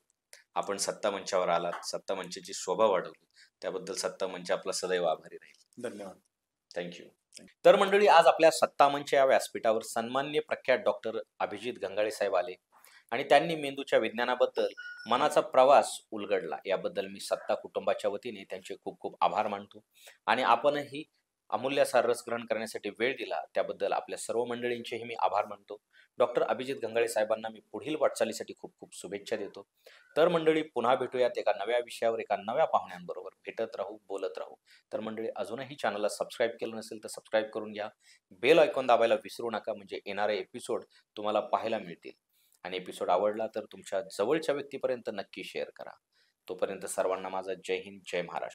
आपण सत्ता मंचावर आलात, सत्ता मंचाची शोभा वाढवली. त्याबद्दल सत्ता मंच आपला सदैव आभारी राहील. धन्यवाद. थँक्यू. तर मंडळी, आज आपल्या सत्ता मंच या व्यासपीठावर सन्माननीय प्रख्यात डॉक्टर अभिजित गंगाळे साहेब आले आणि त्यांनी मेंदूच्या विज्ञानाबद्दल मनाचा प्रवास उलगडला. याबद्दल मी सत्ता कुटुंबाच्या वतीने त्यांचे खूप खूप आभार मानतो आणि आपणही अमूल्य असा रस ग्रहण करण्यासाठी वेळ दिला त्याबद्दल आपल्या सर्व मंडळींचेही मी आभार मानतो. डॉक्टर अभिजित गंगाळे साहेबांना मी पुढील वाटचालीसाठी खूप खूप शुभेच्छा देतो. तर मंडळी, पुन्हा भेटूयात एका नव्या विषयावर, एका नव्या पाहुण्यांबरोबर. भेटत राहू, बोलत राहू. तर मंडळी, अजूनही चॅनलला सबस्क्राईब केलं नसेल तर सबस्क्राईब करून घ्या. बेल आयकॉन दाबायला विसरू नका, म्हणजे येणारे एपिसोड तुम्हाला पाहायला मिळतील. आणि एपिसोड आवडला तर तुमच्या जवळच्या व्यक्तीपर्यंत नक्की शेअर करा. तोपर्यंत सर्वांना माझा जय हिंद, जय महाराष्ट्र.